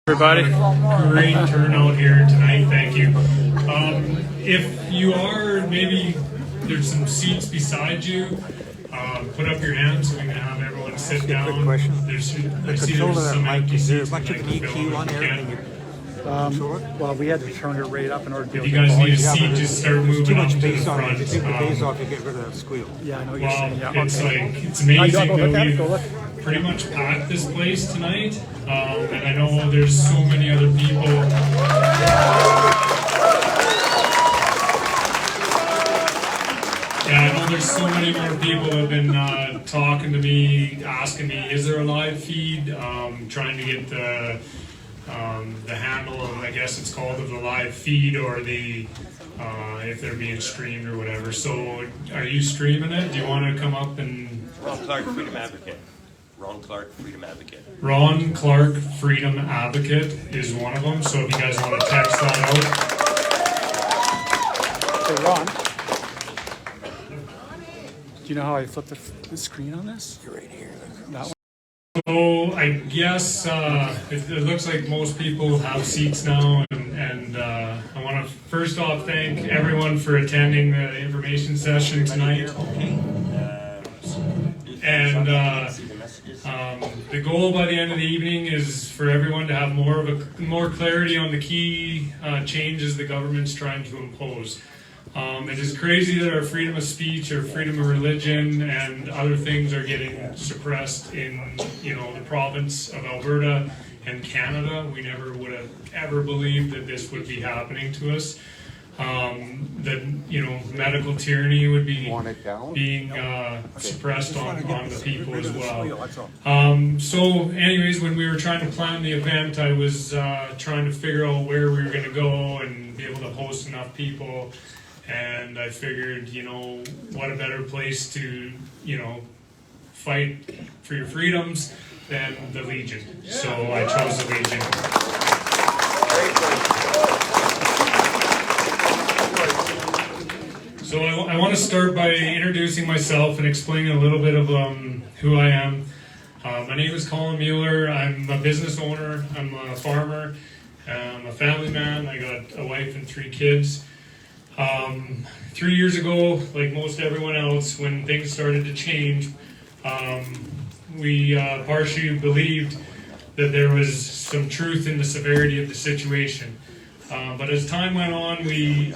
Everybody. Great turnout here tonight, thank you. If you are, maybe there's some seats beside you, put up your hands so we can have everyone sit down. Quick question. I see there's some empty Is there seats. much of an EQ on there? Well, we had to turn it right up in order to be If able you to guys need a volume. seat, just start moving Too up much to the bass on it. front. If you take the bass off, you get rid of that squeal. Yeah, I know what you're Well, saying. Yeah, it's okay. like, it's amazing Go look that at it, go look. we've pretty much packed this place tonight. And I know there's so many other people. Yeah, I know there's so many more people have been talking to me, asking me, is there a live feed? Trying to get the handle of, I guess it's called, of the live feed, or the if they're being streamed or whatever. So, are you streaming it? Do you want to come up and? Ron Clark, Freedom Advocate. Ron Clark, Freedom Advocate. Ron Clark, Freedom Advocate is one of them. So if you guys want to text that out. Hey, Ron. Do you know how I flip the screen on this? You're right here. That one? So I guess it looks like most people have seats now, and I want to first off thank everyone for attending the information session tonight. And the goal by the end of the evening is for everyone to have more clarity on the key changes the government's trying to impose. It is crazy that our freedom of speech, or freedom of religion, and other things are getting suppressed in, the province of Alberta and Canada. We never would have ever believed that this would be happening to us. That medical tyranny would be being suppressed on the people as well. So, anyways, when we were trying to plan the event, I was trying to figure out where we were going to go and be able to host enough people. And I figured, what a better place to, fight for your freedoms than the Legion. So I chose the Legion. So I want to start by introducing myself and explaining a little bit of who I am. My name is Colin Mueller. I'm a business owner. I'm a farmer. I'm a family man. I got a wife and 3 kids. 3 years ago, like most everyone else, when things started to change, we partially believed that there was some truth in the severity of the situation. But as time went on, we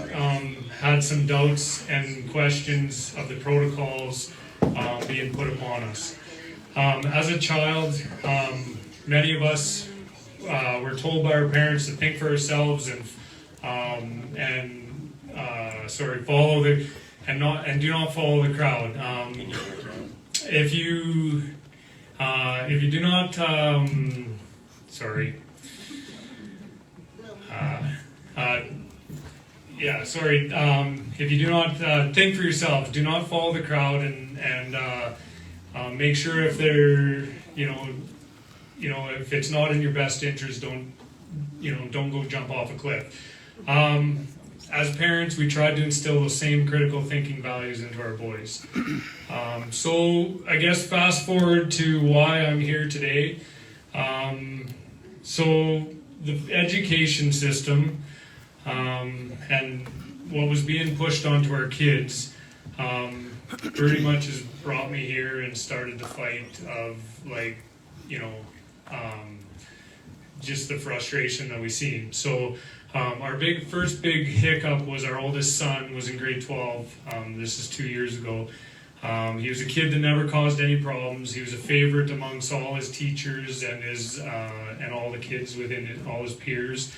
had some doubts and questions of the protocols being put upon us. As a child, many of us were told by our parents to think for ourselves and follow the do not follow the crowd. If you do not if you do not think for yourself, do not follow the crowd, and make sure if they're if it's not in your best interest, don't go jump off a cliff. As parents, we tried to instill those same critical thinking values into our boys. So I guess fast forward to why I'm here today. So the education system and what was being pushed onto our kids pretty much has brought me here and started the fight of just the frustration that we seen. So our first big hiccup was our oldest son was in grade 12. This is 2 years ago. He was a kid that never caused any problems. He was a favorite amongst all his teachers and and all the kids within all his peers.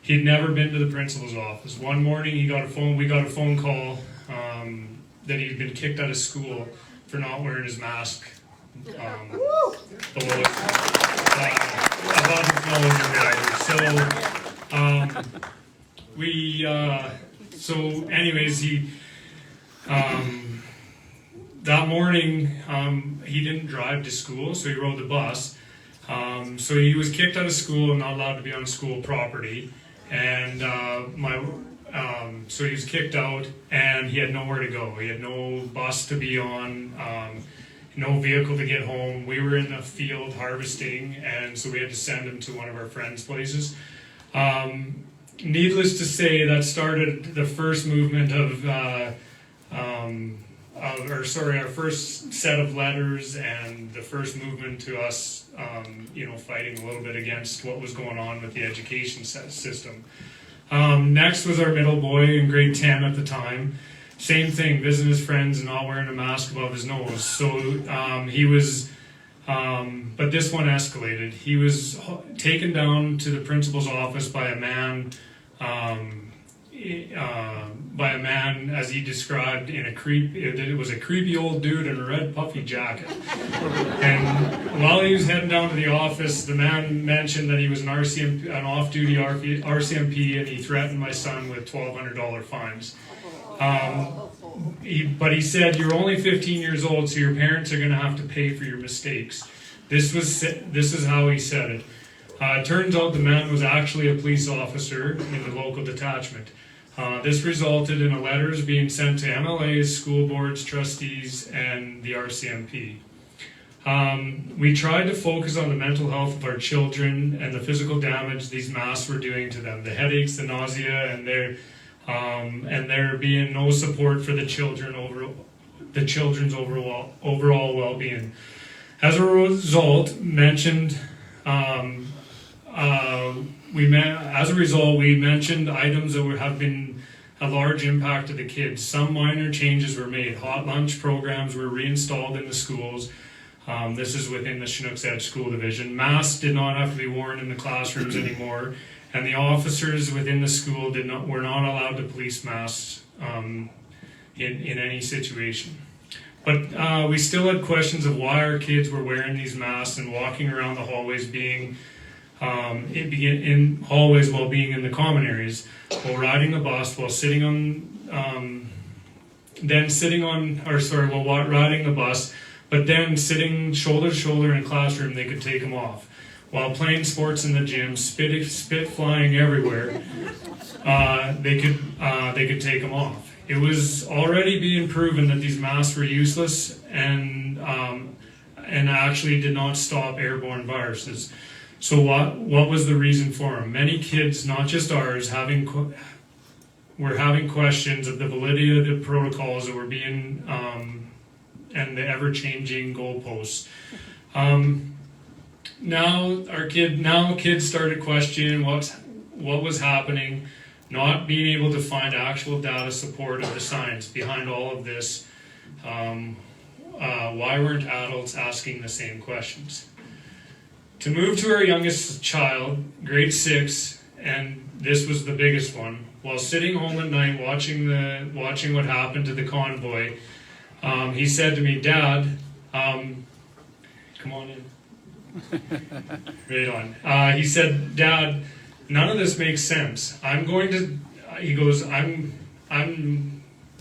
He'd never been to the principal's office. One morning we got a phone call that he'd been kicked out of school for not wearing his mask below his above his nose or whatever. So anyways, he that morning he didn't drive to school, so he rode the bus. So he was kicked out of school and not allowed to be on school property. And so he was kicked out, and he had nowhere to go. He had no bus to be on. no vehicle to get home. We were in the field harvesting, and so we had to send him to one of our friends' places. Needless to say, that started the first movement of our first set of letters, and the first movement to us, fighting a little bit against what was going on with the education system. Next was our middle boy in grade 10 at the time. Same thing, visiting his friends and not wearing a mask above his nose. So he was, but this one escalated. He was taken down to the principal's office by a man, as he described, it was a creepy old dude in a red puffy jacket. And while he was heading down to the office, the man mentioned that he was an off-duty RCMP, and he threatened my son with $1,200 fines. But he said, "You're only 15 years old, so your parents are going to have to pay for your mistakes." This is how he said it. It turns out the man was actually a police officer in the local detachment. This resulted in letters being sent to MLAs, school boards, trustees, and the RCMP. We tried to focus on the mental health of our children and the physical damage these masks were doing to them, the headaches, the nausea, and there being no support for the children's overall well-being. As a result, we mentioned items that have been a large impact to the kids. Some minor changes were made. Hot lunch programs were reinstalled in the schools. This is within the Chinooks Edge School Division. Masks did not have to be worn in the classrooms anymore, and the officers within the school were not allowed to police masks in any situation. But we still had questions of why our kids were wearing these masks and walking around the hallways, in hallways while being in the common areas, while riding the bus, while riding the bus, but then sitting shoulder to shoulder in a classroom, they could take them off. While playing sports in the gym, spit flying everywhere, they could take them off. It was already being proven that these masks were useless and actually did not stop airborne viruses. So what was the reason for them? Many kids, not just ours, were having questions of the validity of the protocols that were being and the ever-changing goalposts. Now kids started questioning what was happening, not being able to find actual data support of the science behind all of this. Why weren't adults asking the same questions? To move to our youngest child, grade 6, and this was the biggest one, while sitting home at night watching what happened to the convoy, he said to me, "Dad, come on in." Right on. He said, "Dad, none of this makes sense. He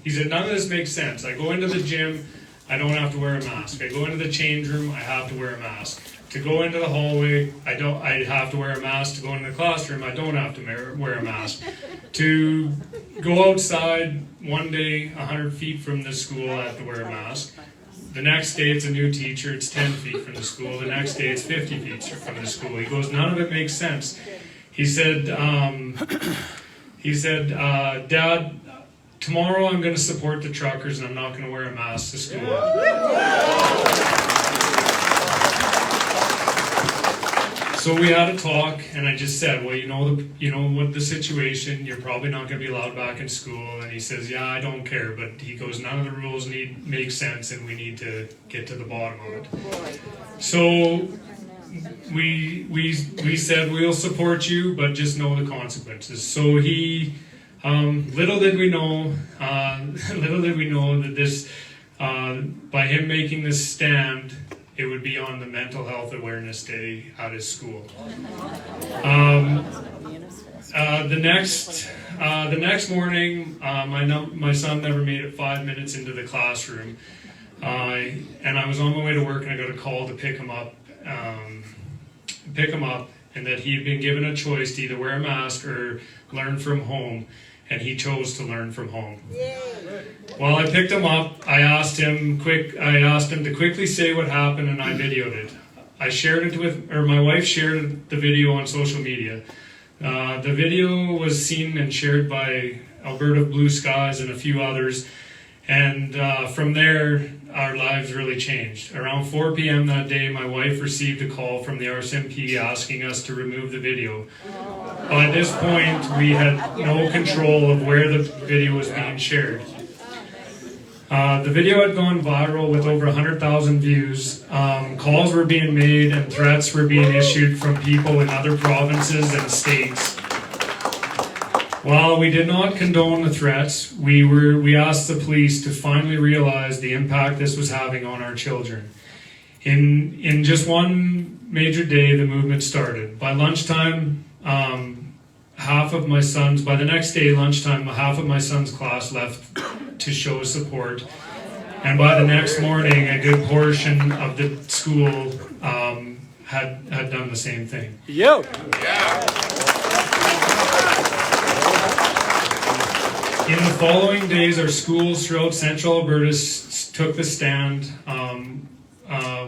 said, none of this makes sense. I go into the gym, I don't have to wear a mask. I go into the change room, I have to wear a mask. To go into the hallway, I have to wear a mask. To go into the classroom, I don't have to wear a mask. To go outside one day 100 feet from the school, I have to wear a mask. The next day it's a new teacher, it's 10 feet from the school. The next day it's 50 feet from the school." He goes, "None of it makes sense." He said, "Dad, tomorrow I'm going to support the truckers and I'm not going to wear a mask to school." So we had a talk, and I just said, "Well, you know what the situation. You're probably not going to be allowed back in school." And he says, "Yeah, I don't care." But he goes, "None of the rules make sense, and we need to get to the bottom of it." So we said, "We'll support you, but just know the consequences." So he, little did we know that this, by him making this stand, it would be on the Mental Health Awareness Day at his school. The next morning, my son never made it 5 minutes into the classroom, and I was on my way to work, and I got a call to pick him up, and that he had been given a choice to either wear a mask or learn from home. and he chose to learn from home. While I picked him up, I asked him to quickly say what happened, and I videoed it. I shared it my wife shared the video on social media. The video was seen and shared by Alberta Blue Skies and a few others, and from there, our lives really changed. Around 4 p.m. that day, my wife received a call from the RCMP asking us to remove the video. By this point, we had no control of where the video was being shared. The video had gone viral with over 100,000 views. Calls were being made and threats were being issued from people in other provinces and states. While we did not condone the threats, we asked the police to finally realize the impact this was having on our children. In just one major day, the movement started. By lunchtime, by the next day lunchtime, half of my son's class left to show support. And by the next morning, a good portion of the school had done the same thing. In the following days, our schools throughout central Alberta took the stand,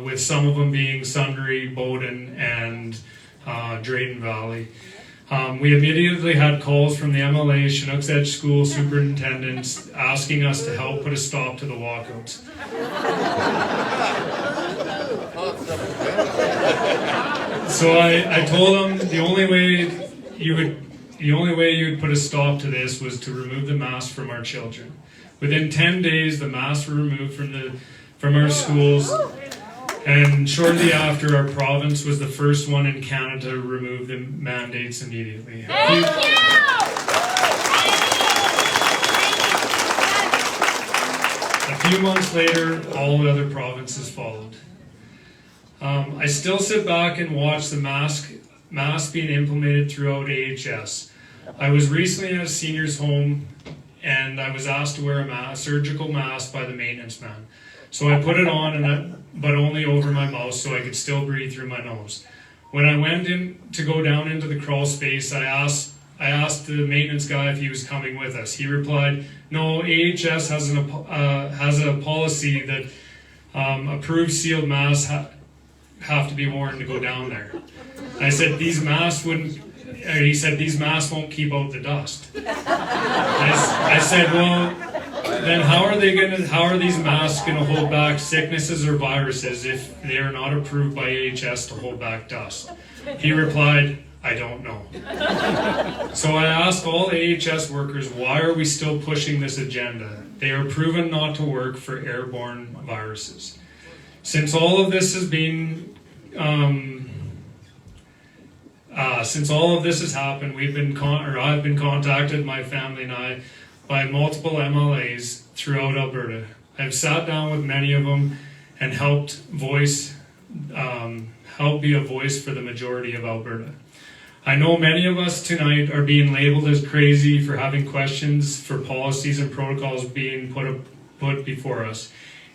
with some of them being Sundre, Bowden, and Drayton Valley. We immediately had calls from the MLA, Chinook's Edge school superintendents, asking us to help put a stop to the walkouts. So I told them the only way you would put a stop to this was to remove the masks from our children. Within 10 days, the masks were removed from our schools, and shortly after, our province was the first one in Canada to remove the mandates immediately. A few months later, all the other provinces followed. I still sit back and watch the masks being implemented throughout AHS. I was recently at a senior's home and I was asked to wear a surgical mask by the maintenance man. So I put it on, but only over my mouth so I could still breathe through my nose. When I went in to go down into the crawl space, I asked the maintenance guy if he was coming with us. He replied, "No, AHS has a policy that approved sealed masks have to be worn to go down there." I said, "These masks wouldn't." He said, "These masks won't keep out the dust." I said, "Well, then how are these masks going to hold back sicknesses or viruses if they are not approved by AHS to hold back dust?" He replied, "I don't know." So I asked all AHS workers, why are we still pushing this agenda? They are proven not to work for airborne viruses. Since all of this has happened, I've been contacted, my family and I, by multiple MLAs throughout Alberta. I've sat down with many of them and helped be a voice for the majority of Alberta. I know many of us tonight are being labeled as crazy for having questions for policies and protocols being put before us.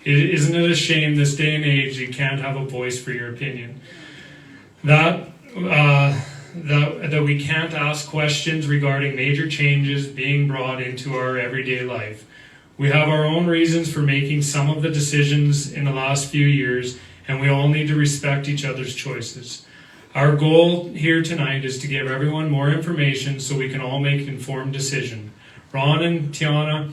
Isn't it a shame this day and age you can't have a voice for your opinion? That we can't ask questions regarding major changes being brought into our everyday life. We have our own reasons for making some of the decisions in the last few years, and we all need to respect each other's choices. Our goal here tonight is to give everyone more information so we can all make an informed decision. Ron and Tiana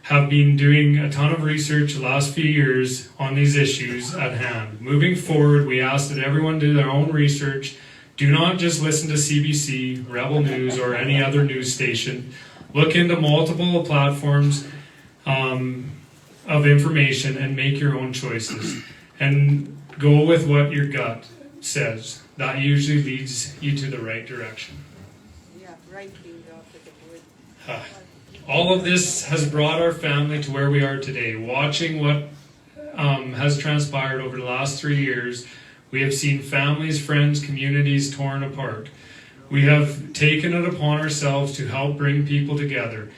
have been doing a ton of research the last few years on these issues at hand. Moving forward, we ask that everyone do their own research. Do not just listen to CBC, Rebel News, or any other news station. Look into multiple platforms of information and make your own choices. And go with what your gut says. That usually leads you to the right direction. Yeah, right thing off with the wood. All of this has brought our family to where we are today. Watching what has transpired over the last 3 years, we have seen families, friends, communities torn apart. We have taken it upon ourselves to help bring people together.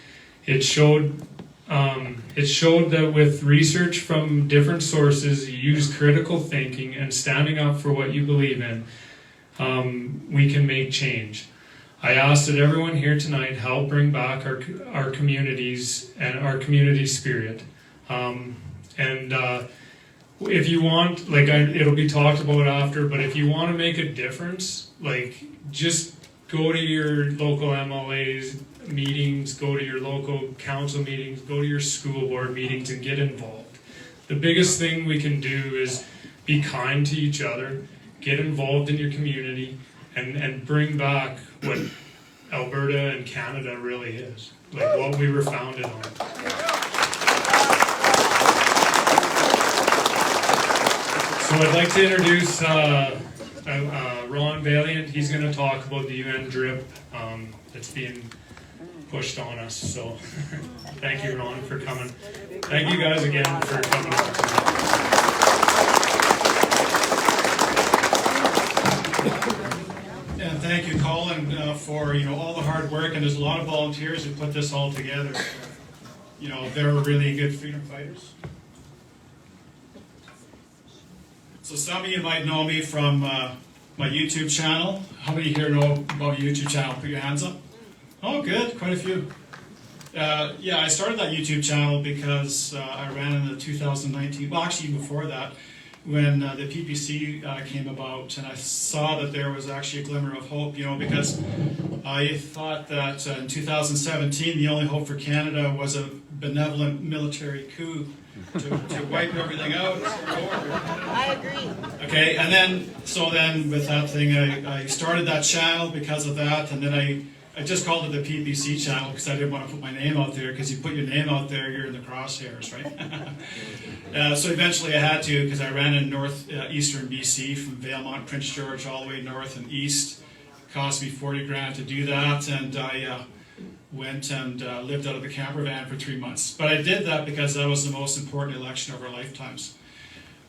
It showed that with research from different sources, you use critical thinking and standing up for what you believe in, we can make change. I ask that everyone here tonight help bring back our communities and our community spirit. If you want, like, it'll be talked about after, but if you want to make a difference, like, just go to your local MLA's meetings, go to your local council meetings, go to your school board meetings and get involved. The biggest thing we can do is be kind to each other, get involved in your community, and bring back what Alberta and Canada really is, like what we were founded on. So I'd like to introduce Ron Vaillant. He's going to talk about the UNDRIP that's being pushed on us. So thank you, Ron, for coming. Thank you guys again for coming out tonight. And thank you, Colin, for all the hard work. And there's a lot of volunteers who put this all together. They're really good freedom fighters. So some of you might know me from my YouTube channel. How many here know about YouTube channel? Put your hands up. Oh, good, quite a few. Yeah, I started that YouTube channel because I ran in the 2019, well, actually before that, when the PPC came about, and I saw that there was actually a glimmer of hope, because I thought that in 2017 the only hope for Canada was a benevolent military coup to wipe everything out. I agree. Okay, and then with that thing, I started that channel because of that, and then I just called it the PPC channel because I didn't want to put my name out there, because you put your name out there, you're in the crosshairs, right? So eventually I had to, because I ran in northeastern BC from Vaillant, Prince George, all the way north and east. It cost me 40 grand to do that, and I went and lived out of the camper van for 3 months. But I did that because that was the most important election of our lifetimes.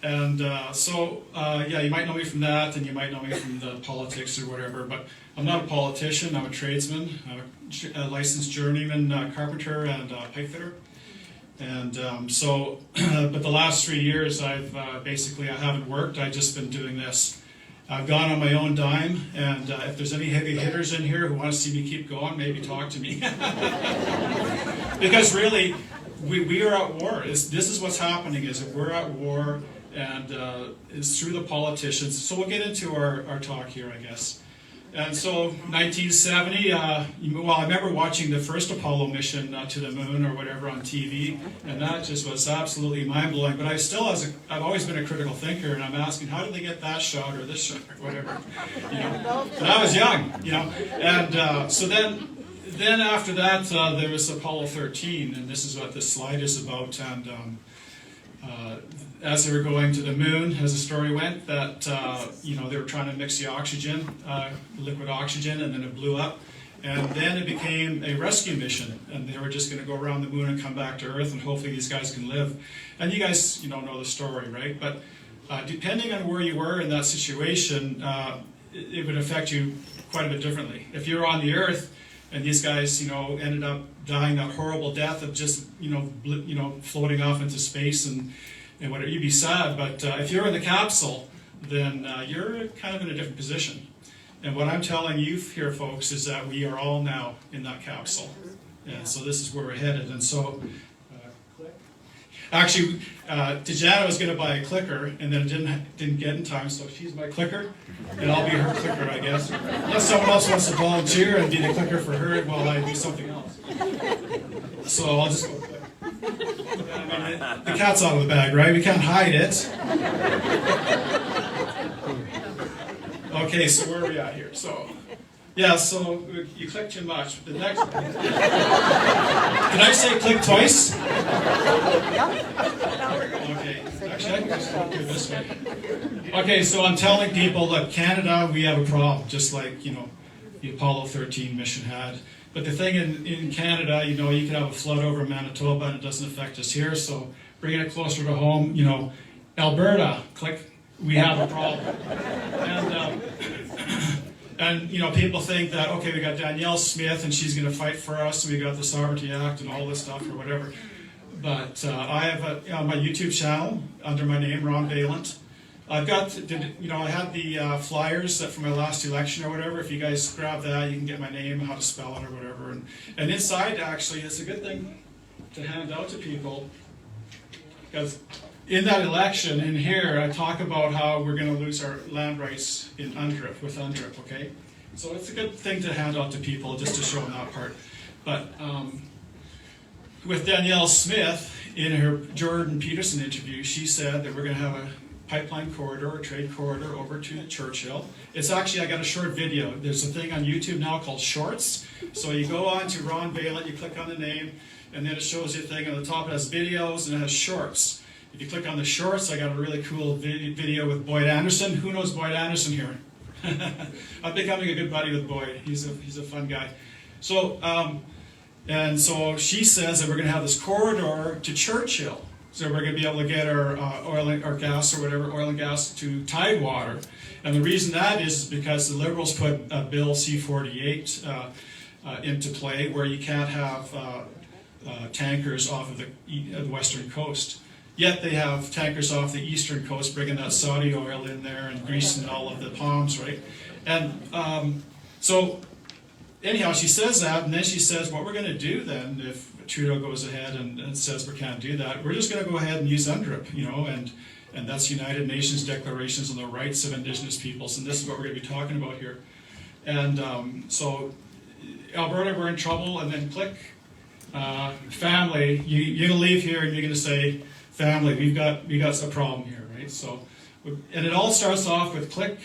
And yeah, you might know me from that, and you might know me from the politics or whatever, but I'm not a politician, I'm a tradesman. I'm a licensed journeyman carpenter and pipe fitter. And but the last 3 years I've I haven't worked, I've just been doing this. I've gone on my own dime, and if there's any heavy hitters in here who want to see me keep going, maybe talk to me. Because really, we are at war. This is what's happening, is that we're at war, and it's through the politicians. So we'll get into our talk here, I guess. And so 1970, I remember watching the first Apollo mission to the moon or whatever on TV, and that just was absolutely mind-blowing. But I've always been a critical thinker, and I'm asking, how did they get that shot or this shot or whatever? And I was young, And so then after that, there was Apollo 13, and this is what this slide is about. And as they were going to the moon, as the story went, that they were trying to mix the oxygen, liquid oxygen, and then it blew up. And then it became a rescue mission, and they were just going to go around the moon and come back to Earth, and hopefully these guys can live. And you guys, know the story, right? But depending on where you were in that situation, it would affect you quite a bit differently. If you're on the Earth, and these guys, ended up dying that horrible death of just, floating off into space and whatever, you'd be sad. But if you're in the capsule, then you're kind of in a different position. And what I'm telling you here, folks, is that we are all now in that capsule. And so this is where we're headed. And so, actually, Tajana was going to buy a clicker, and then didn't get in time, so she's my clicker, and I'll be her clicker, I guess. Unless someone else wants to volunteer and be the clicker for her while I do something else. So I'll just go click. The cat's out of the bag, right? We can't hide it. Okay, so where are we at here? So, yeah, so you click too much. The next. Did I say click twice? Okay, actually, I can just do this way. Okay, so I'm telling people that Canada, we have a problem, just like, the Apollo 13 mission had. But the thing in Canada, you can have a flood over Manitoba and it doesn't affect us here. So bringing it closer to home, Alberta, click, we have a problem. And people think that, okay, we got Danielle Smith and she's going to fight for us, and we got the Sovereignty Act and all this stuff or whatever. But I have on my YouTube channel, under my name, Ron Vaillant, I've got, I had the flyers from my last election or whatever. If you guys grab that, you can get my name, how to spell it or whatever. And inside, actually, it's a good thing to hand out to people, because in that election, in here, I talk about how we're going to lose our land rights in UNDRIP, with UNDRIP, okay? So it's a good thing to hand out to people, just to show them that part. But with Danielle Smith, in her Jordan Peterson interview, she said that we're going to have a pipeline corridor, a trade corridor over to Churchill. It's actually, I got a short video. There's a thing on YouTube now called Shorts. So you go on to Ron Vaillant, you click on the name, and then it shows you a thing on the top. It has videos and it has shorts. If you click on the shorts, I got a really cool video with Boyd Anderson. Who knows Boyd Anderson here? I'm becoming a good buddy with Boyd. He's a fun guy. So, and so she says that we're going to have this corridor to Churchill. So we're going to be able to get our oil or gas or whatever, oil and gas to Tidewater. And the reason that is because the Liberals put Bill C-48 into play, where you can't have tankers off of the western coast. Yet they have tankers off the eastern coast bringing that Saudi oil in there and greasing all of the palms, right? And so anyhow, she says that, and then she says, what we're going to do then, if Trudeau goes ahead and says we can't do that, we're just going to go ahead and use UNDRIP, and that's United Nations Declarations on the Rights of Indigenous Peoples, and this is what we're going to be talking about here. And so Alberta, we're in trouble, and then click family. You're going to leave here and you're going to say, family, we got a problem here, right? So, and it all starts off with click.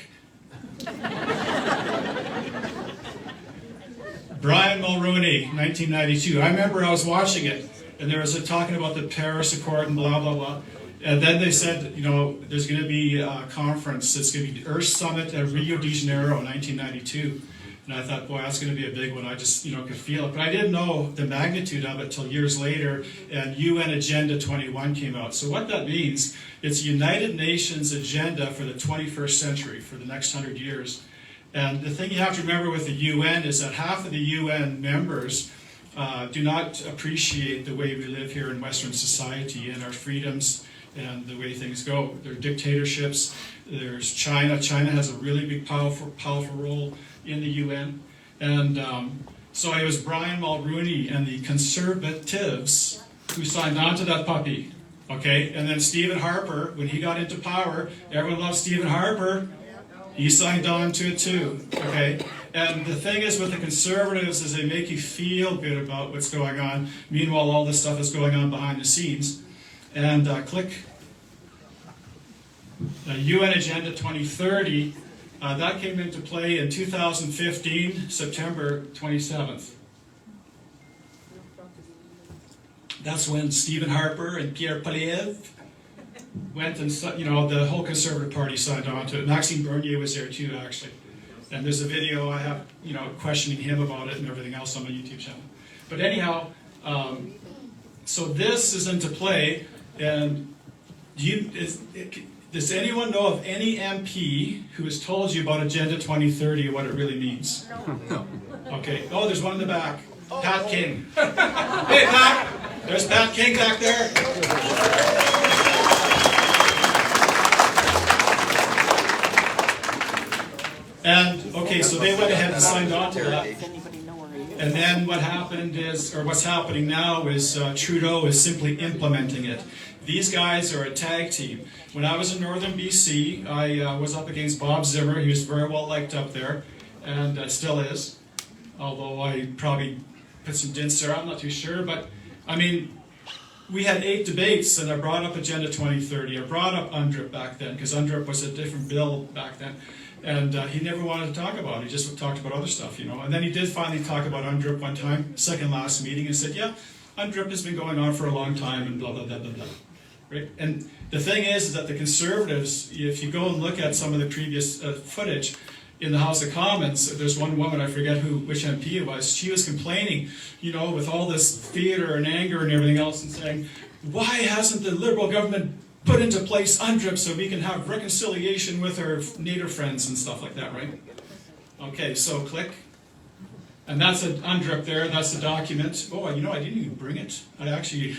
Brian Mulroney, 1992. I remember I was watching it, and there was talking about the Paris Accord and blah, blah, blah. And then they said, there's going to be a conference. It's going to be the Earth Summit at Rio de Janeiro in 1992. And I thought, boy, that's going to be a big one. I just, could feel it. But I didn't know the magnitude of it till years later, and UN Agenda 21 came out. So what that means, it's United Nations agenda for the 21st century, for the next 100 years. And the thing you have to remember with the UN is that half of the UN members do not appreciate the way we live here in Western society and our freedoms and the way things go. There are dictatorships. There's China. China has a really big, powerful role in the UN. And so it was Brian Mulroney and the Conservatives who signed on to that puppy. Okay? And then Stephen Harper, when he got into power, everyone loved Stephen Harper. He signed on to it too, okay? And the thing is with the Conservatives is they make you feel good about what's going on. Meanwhile, all this stuff is going on behind the scenes. And click UN Agenda 2030. That came into play in 2015, September 27th. That's when Stephen Harper and Pierre Poilievre went and, the whole Conservative Party signed on to it. Maxime Bernier was there too, actually. And there's a video I have, questioning him about it and everything else on my YouTube channel. But anyhow, so this is into play, and does anyone know of any MP who has told you about Agenda 2030 and what it really means? No. Okay. Oh, there's one in the back. Pat King. Hey, Pat! There's Pat King back there. And, okay, so they went ahead and signed on to that. And then what happened is, or what's happening now is Trudeau is simply implementing it. These guys are a tag team. When I was in northern BC, I was up against Bob Zimmer. He was very well liked up there, and still is. Although I probably put some dents there, I'm not too sure. But, I mean, we had 8 debates, and I brought up Agenda 2030. I brought up UNDRIP back then, because UNDRIP was a different bill back then. And he never wanted to talk about it. He just talked about other stuff, And then he did finally talk about UNDRIP one time, second last meeting, and said, yeah, UNDRIP has been going on for a long time, and blah, blah, blah, blah, blah. Right? And the thing is that the Conservatives, if you go and look at some of the previous footage in the House of Commons, there's one woman, I forget which MP it was, she was complaining, with all this theater and anger and everything else, and saying, why hasn't the Liberal government put into place UNDRIP so we can have reconciliation with our Native friends and stuff like that, right? Okay, so click. And that's an UNDRIP there, that's the document. Oh, I didn't even bring it. I actually...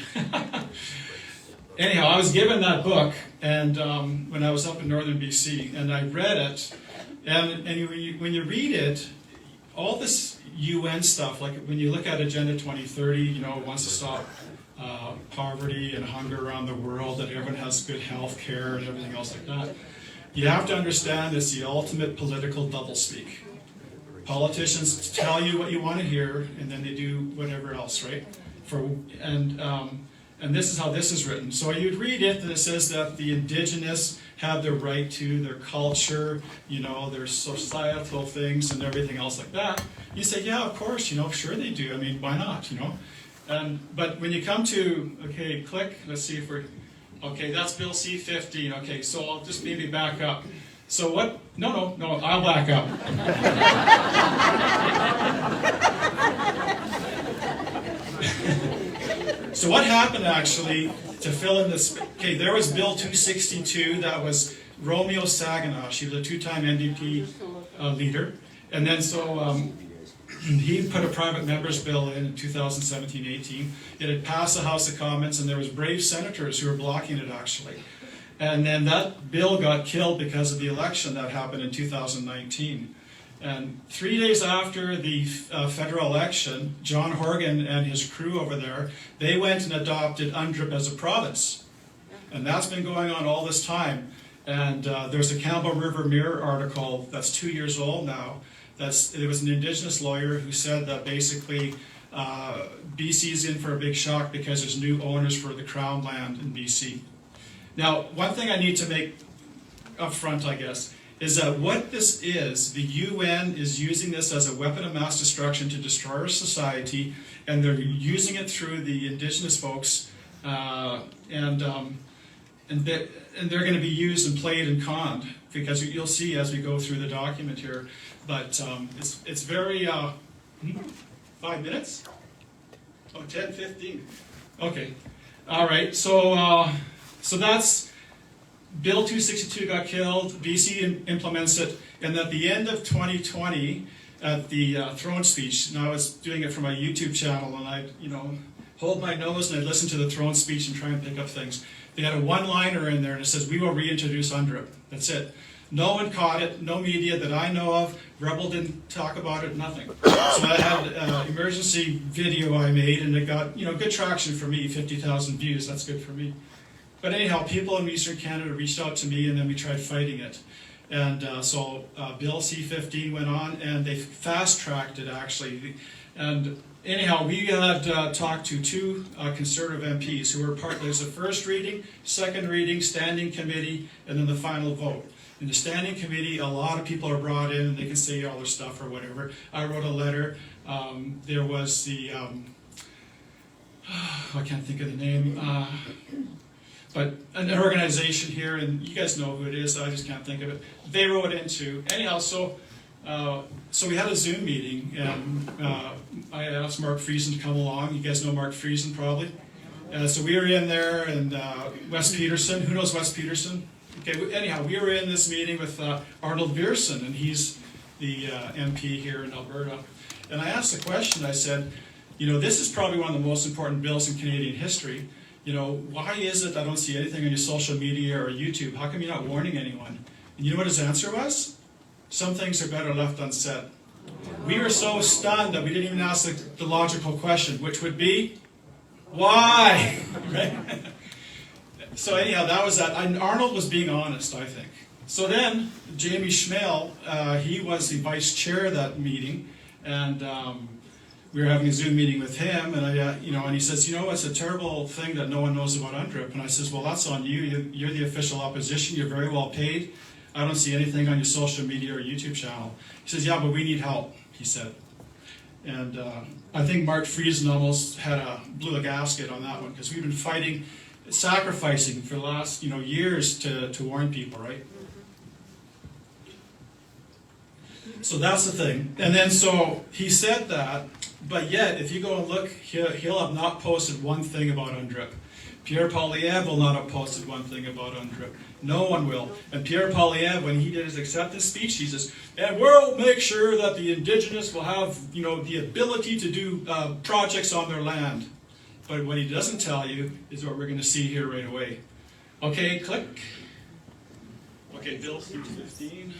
anyhow, I was given that book, and when I was up in northern BC, and I read it, and when you read it, all this UN stuff, like when you look at Agenda 2030, you know, it wants to stop poverty and hunger around the world, that everyone has good health care and everything else like that. You have to understand it's the ultimate political doublespeak. Politicians tell you what you want to hear, and then they do whatever else, right? And this is how this is written. So you'd read it, and it says that the indigenous have the right to their culture, you know, their societal things and everything else like that. You say, yeah, of course, you know, sure they do. I mean, why not, you know? But when you come to, okay, click, let's see if we're, okay, that's Bill C-15. Okay, so I'll just maybe back up. So what, no, I'll back up. So what happened actually to fill in this, okay, there was Bill 262, that was Romeo Saginaw. She was a two-time NDP leader. And then so he put a private member's bill in 2017-18. It had passed the House of Commons, and there was brave senators who were blocking it actually. And then that bill got killed because of the election that happened in 2019. And 3 days after the federal election, John Horgan and his crew over there, they went and adopted UNDRIP as a province. And that's been going on all this time. And there's a Campbell River Mirror article that's 2 years old now. It was an Indigenous lawyer who said that basically BC is in for a big shock because there's new owners for the Crown land in BC. Now, one thing I need to make up front, I guess, is that what this is, the UN is using this as a weapon of mass destruction to destroy our society, and they're using it through the Indigenous folks, and they're going to be used and played and conned, because you'll see as we go through the document here. But it's very, 5 minutes? Oh, 10, 15. Okay. All right, so that's Bill 262 got killed, BC implements it, and at the end of 2020, at the throne speech, and I was doing it from my YouTube channel, and I'd, hold my nose and I'd listen to the throne speech and try and pick up things. They had a one-liner in there, and it says, "We will reintroduce UNDRIP." That's it. No one caught it, no media that I know of. Rebel didn't talk about it, nothing. So I had an emergency video I made, and it got good traction for me, 50,000 views, that's good for me. But anyhow, people in Eastern Canada reached out to me, and then we tried fighting it. And so Bill C-15 went on, and they fast-tracked it, actually. And anyhow, we had talked to two Conservative MPs who were part. There's the first reading, second reading, standing committee, and then the final vote. In the standing committee, a lot of people are brought in, and they can say all their stuff or whatever. I wrote a letter. There was the, I can't think of the name, but an organization here, and you guys know who it is, I just can't think of it. They wrote into, anyhow, so we had a Zoom meeting, and I asked Mark Friesen to come along. You guys know Mark Friesen, probably. So we were in there, and Wes Peterson, who knows Wes Peterson? Okay, anyhow, we were in this meeting with Arnold Viersen, and he's the MP here in Alberta. And I asked the question, I said, this is probably one of the most important bills in Canadian history. Why is it I don't see anything on your social media or YouTube? How come you're not warning anyone? And you know what his answer was? Some things are better left unsaid. We were so stunned that we didn't even ask the logical question, which would be, why? Right? So anyhow, that was that. And Arnold was being honest, I think. So then, Jamie Schmale, he was the vice chair of that meeting, and we were having a Zoom meeting with him, and and he says, it's a terrible thing that no one knows about UNDRIP. And I says, well, that's on you. You're the official opposition. You're very well paid. I don't see anything on your social media or YouTube channel. He says, yeah, but we need help, he said. And I think Mark Friesen almost blew a gasket on that one, because we've been fighting, sacrificing for the last years to warn people, right? So that's the thing. And then so he said that, but yet if you go and look, he'll have not posted one thing about UNDRIP. Pierre Poilievre will not have posted one thing about UNDRIP. No one will. And Pierre Poilievre, when he did his acceptance speech, he says, and we'll make sure that the Indigenous will have the ability to do projects on their land. But what he doesn't tell you is what we're going to see here right away. Okay, click. Okay, Bill C-15.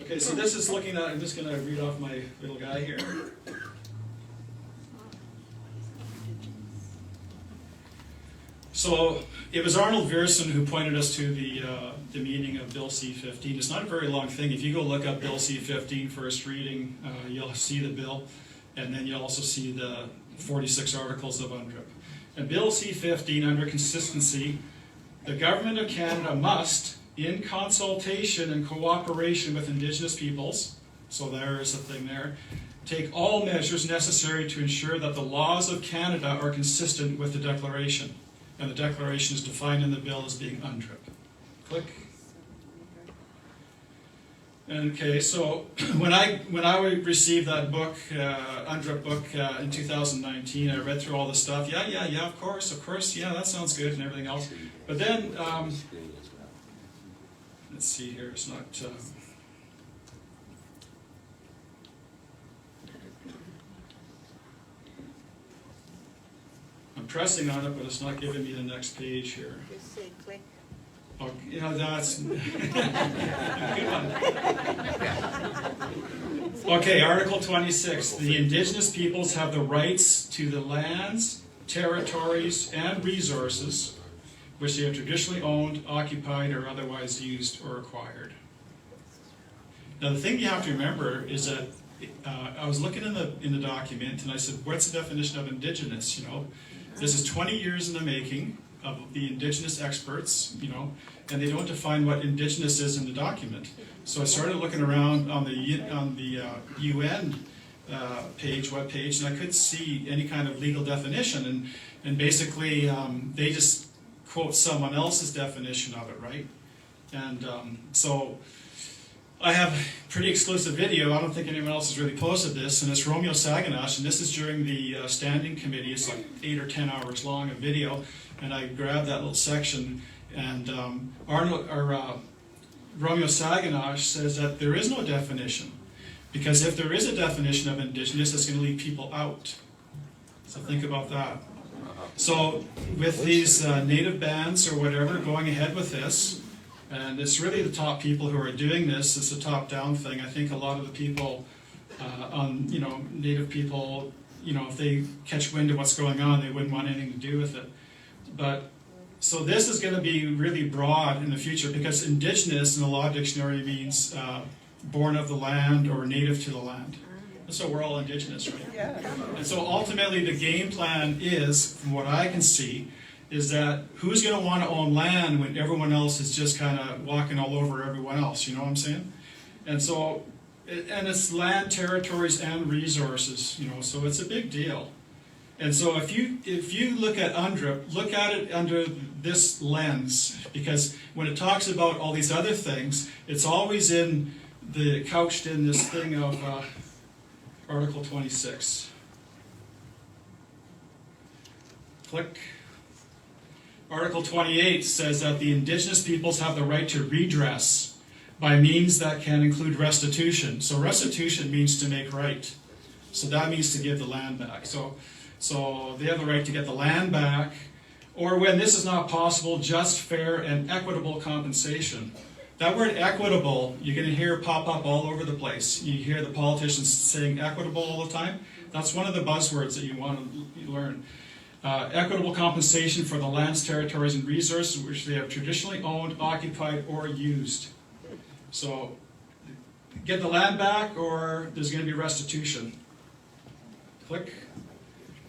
Okay, so this is looking at, I'm just going to read off my little guy here. So it was Arnold Viersen who pointed us to the meaning of Bill C-15. It's not a very long thing. If you go look up Bill C-15 first reading, you'll see the bill, and then you'll also see the 46 articles of UNDRIP. And Bill C-15, under consistency, the Government of Canada must, in consultation and cooperation with Indigenous peoples, so there is a thing there, take all measures necessary to ensure that the laws of Canada are consistent with the Declaration. And the Declaration is defined in the bill as being UNDRIP. Click. Okay, so when I received that book, UNDRIP book in 2019, I read through all this stuff. Yeah, of course, yeah, that sounds good and everything else. But then, let's see here, it's not... I'm pressing on it, but it's not giving me the next page here. Just say click. Oh, you know, that's good one. Okay, Article 26. The Indigenous peoples have the rights to the lands, territories, and resources which they have traditionally owned, occupied, or otherwise used or acquired. Now, the thing you have to remember is that I was looking in the document, and I said, "What's the definition of Indigenous?" You know, this is 20 years in the making of the Indigenous experts, you know, and they don't define what Indigenous is in the document. So I started looking around on the UN web page, and I couldn't see any kind of legal definition. And basically, they just quote someone else's definition of it, right? And so I have pretty exclusive video. I don't think anyone else has really posted this, and it's Romeo Saginash, and this is during the standing committee. It's like 8 or 10 hours long of video, and I grabbed that little section, and Romeo Saginash says that there is no definition, because if there is a definition of Indigenous, it's going to leave people out. So think about that. So with these native bands or whatever going ahead with this, and it's really the top people who are doing this. It's a top-down thing. I think a lot of the people, native people, if they catch wind of what's going on, they wouldn't want anything to do with it. But so this is going to be really broad in the future, because Indigenous in the law dictionary means born of the land or native to the land. And so we're all Indigenous, right? Yeah. And so ultimately the game plan is, from what I can see, is that who's going to want to own land when everyone else is just kind of walking all over everyone else, you know what I'm saying? And so, and it's land, territories, and resources, so it's a big deal. And so if you look at UNDRIP, look at it under this lens, because when it talks about all these other things, it's always couched in this thing of Article 26. Click. Article 28 says that the Indigenous peoples have the right to redress by means that can include restitution. So restitution means to make right. So that means to give the land back. So they have the right to get the land back, or when this is not possible, just, fair, and equitable compensation. That word equitable, you're going to hear pop up all over the place. You hear the politicians saying equitable all the time. That's one of the buzzwords that you want to learn. Equitable compensation for the lands, territories, and resources which they have traditionally owned, occupied, or used. So, get the land back, or there's going to be restitution. Click.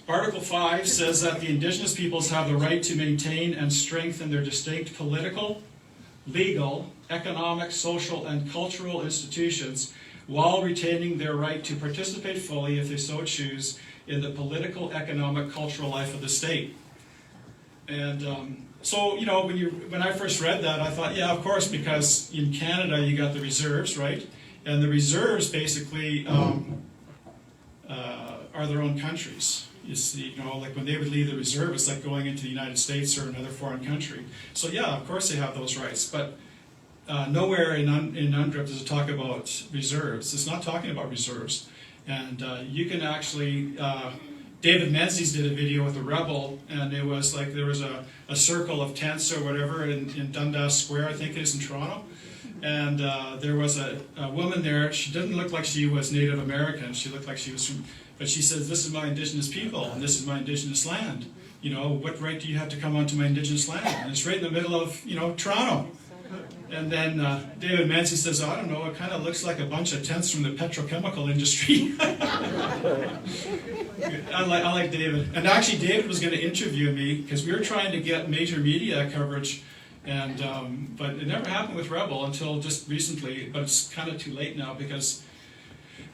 Article 5 says that the Indigenous peoples have the right to maintain and strengthen their distinct political, legal, economic, social, and cultural institutions while retaining their right to participate fully, if they so choose, in the political, economic, cultural life of the state. And so, when I first read that, I thought, yeah, of course, because in Canada you got the reserves, right? And the reserves basically are their own countries. You see, like when they would leave the reserve, it's like going into the United States or another foreign country. So yeah, of course they have those rights, but nowhere in UNDRIP does it talk about reserves. It's not talking about reserves. And you can actually David Menzies did a video with a rebel, and it was like there was a circle of tents or whatever in Dundas Square, I think it is in Toronto. And there was a woman there. She didn't look like she was Native American. She looked like she was from, but she says, "This is my Indigenous people, and this is my Indigenous land. You know, what right do you have to come onto my Indigenous land?" And it's right in the middle of, Toronto. And then David Menzies says, "I don't know, it kind of looks like a bunch of tents from the petrochemical industry." I like David. And actually, David was going to interview me because we were trying to get major media coverage, and but it never happened with Rebel until just recently. But it's kind of too late now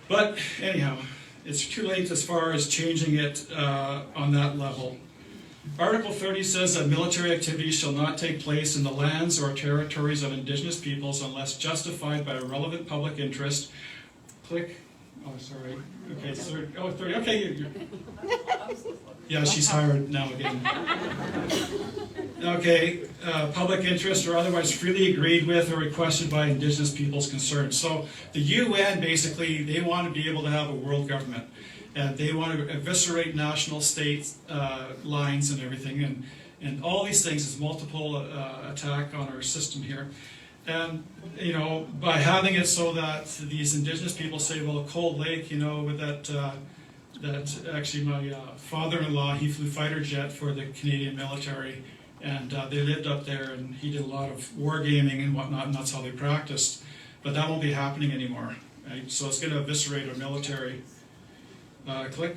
But anyhow, it's too late as far as changing it on that level. Article 30 says that military activities shall not take place in the lands or territories of Indigenous peoples unless justified by a relevant public interest. Click. Oh, sorry. Okay, 30. Oh, 30. Okay. Yeah, she's hired now again. Okay, public interest or otherwise freely agreed with or requested by Indigenous peoples concerned. So the UN, basically, they want to be able to have a world government. And they want to eviscerate national state lines and everything, and all these things is multiple attack on our system here. And by having it so that these Indigenous people say, well, Cold Lake, with that actually my father-in-law, he flew fighter jet for the Canadian military, and they lived up there, and he did a lot of wargaming and whatnot, and that's how they practiced. But that won't be happening anymore, right? So it's going to eviscerate our military. Click.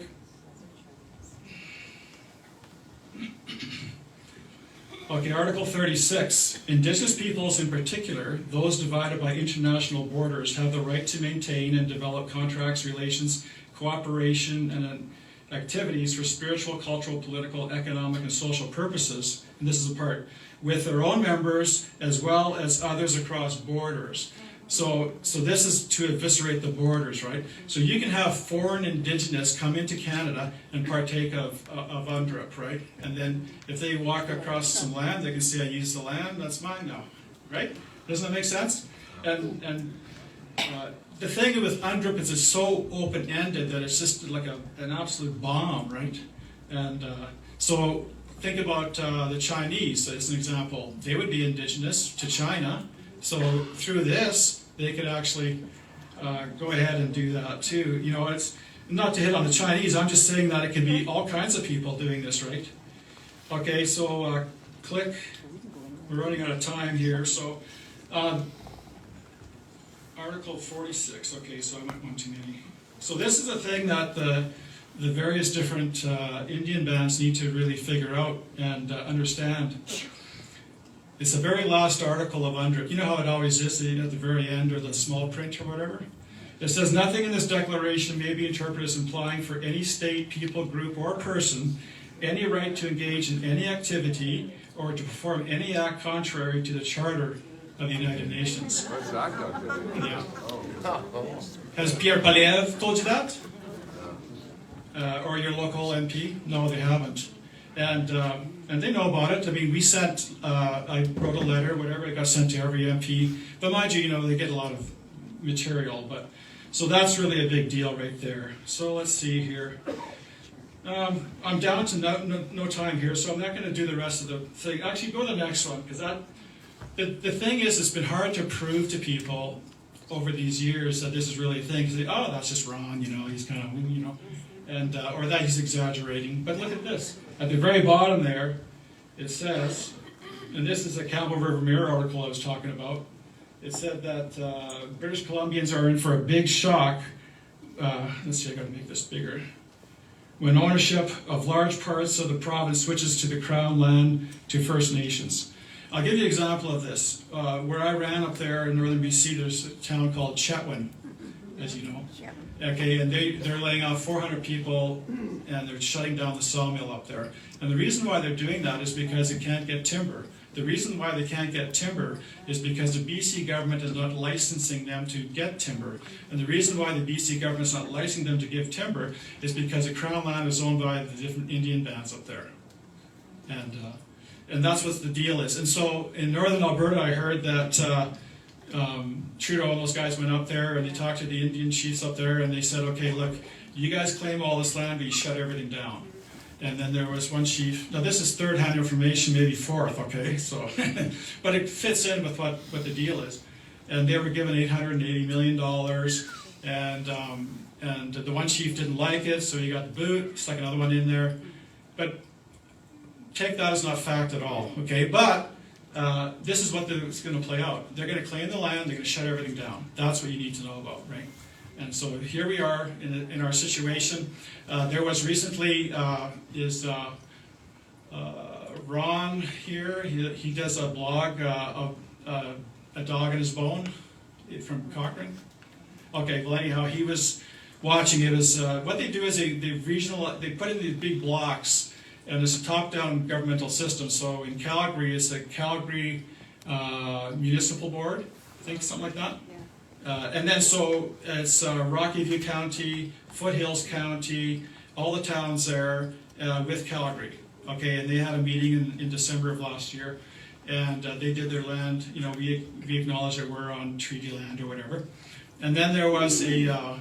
Okay, Article 36. Indigenous peoples in particular, those divided by international borders, have the right to maintain and develop contracts, relations, cooperation, and activities for spiritual, cultural, political, economic, and social purposes, and this is the part, with their own members as well as others across borders. So this is to eviscerate the borders, right? So you can have foreign Indigenous come into Canada and partake of UNDRIP, right? And then if they walk across some land, they can say, "I use the land, that's mine now," right? Doesn't that make sense? And the thing with UNDRIP is it's so open-ended that it's just like an absolute bomb, right? And so think about the Chinese as an example. They would be Indigenous to China. So through this, they could actually go ahead and do that too. It's not to hit on the Chinese. I'm just saying that it could be all kinds of people doing this, right? Okay, so click. We're running out of time here. So Article 46. Okay, so I went one too many. So this is a thing that the various different Indian bands need to really figure out and understand. It's the very last article of UNDRIP. You know how it always is, at the very end, or the small print or whatever? It says, "Nothing in this declaration may be interpreted as implying for any state, people, group, or person any right to engage in any activity or to perform any act contrary to the Charter of the United Nations." What's that got to do? Yeah. Has Pierre Paliev told you that? Or your local MP? No, they haven't. And they know about it. I mean, we sent, I wrote a letter, whatever, it got sent to every MP. But mind you, they get a lot of material. So that's really a big deal right there. So let's see here. I'm down to no time here, so I'm not going to do the rest of the thing. Actually, go to the next one, because the thing is, it's been hard to prove to people over these years that this is really a thing. Because oh, that's just Ron, he's kind of, and or that he's exaggerating. But look at this. At the very bottom there, it says, and this is a Campbell River Mirror article I was talking about. It said that British Columbians are in for a big shock. Let's see, I got to make this bigger. When ownership of large parts of the province switches to the Crown land to First Nations. I'll give you an example of this. Where I ran up there in northern BC, there's a town called Chetwynd, as you know. Okay, and they're laying off 400 people, and they're shutting down the sawmill up there. And the reason why they're doing that is because they can't get timber. The reason why they can't get timber is because the BC government is not licensing them to get timber. And the reason why the BC government is not licensing them to give timber is because the Crown land is owned by the different Indian bands up there. And that's what the deal is. And so in northern Alberta, I heard that Trudeau and those guys went up there and they talked to the Indian chiefs up there and they said, okay, look, you guys claim all this land, but you shut everything down. And then there was one chief, now this is third-hand information, maybe fourth, okay, so, but it fits in with what the deal is. And they were given $880 million, and the one chief didn't like it, so he got the boot, stuck another one in there. But take that as not fact at all, okay? But this is what is going to play out. They're going to claim the land, they're going to shut everything down. That's what you need to know about, right? And so here we are in our situation. There was recently, Ron here, he does a blog of A Dog and His Bone from Cochrane. Okay, well anyhow, he was watching. It was, what they do is they put in these big blocks, and it's a top-down governmental system. So in Calgary, it's the Calgary Municipal Board, I think, something like that. And then so it's Rocky View County, Foothills County, all the towns there with Calgary. Okay, and they had a meeting in December of last year, and they did their land. You know, we acknowledged that we're on treaty land or whatever. And then there was a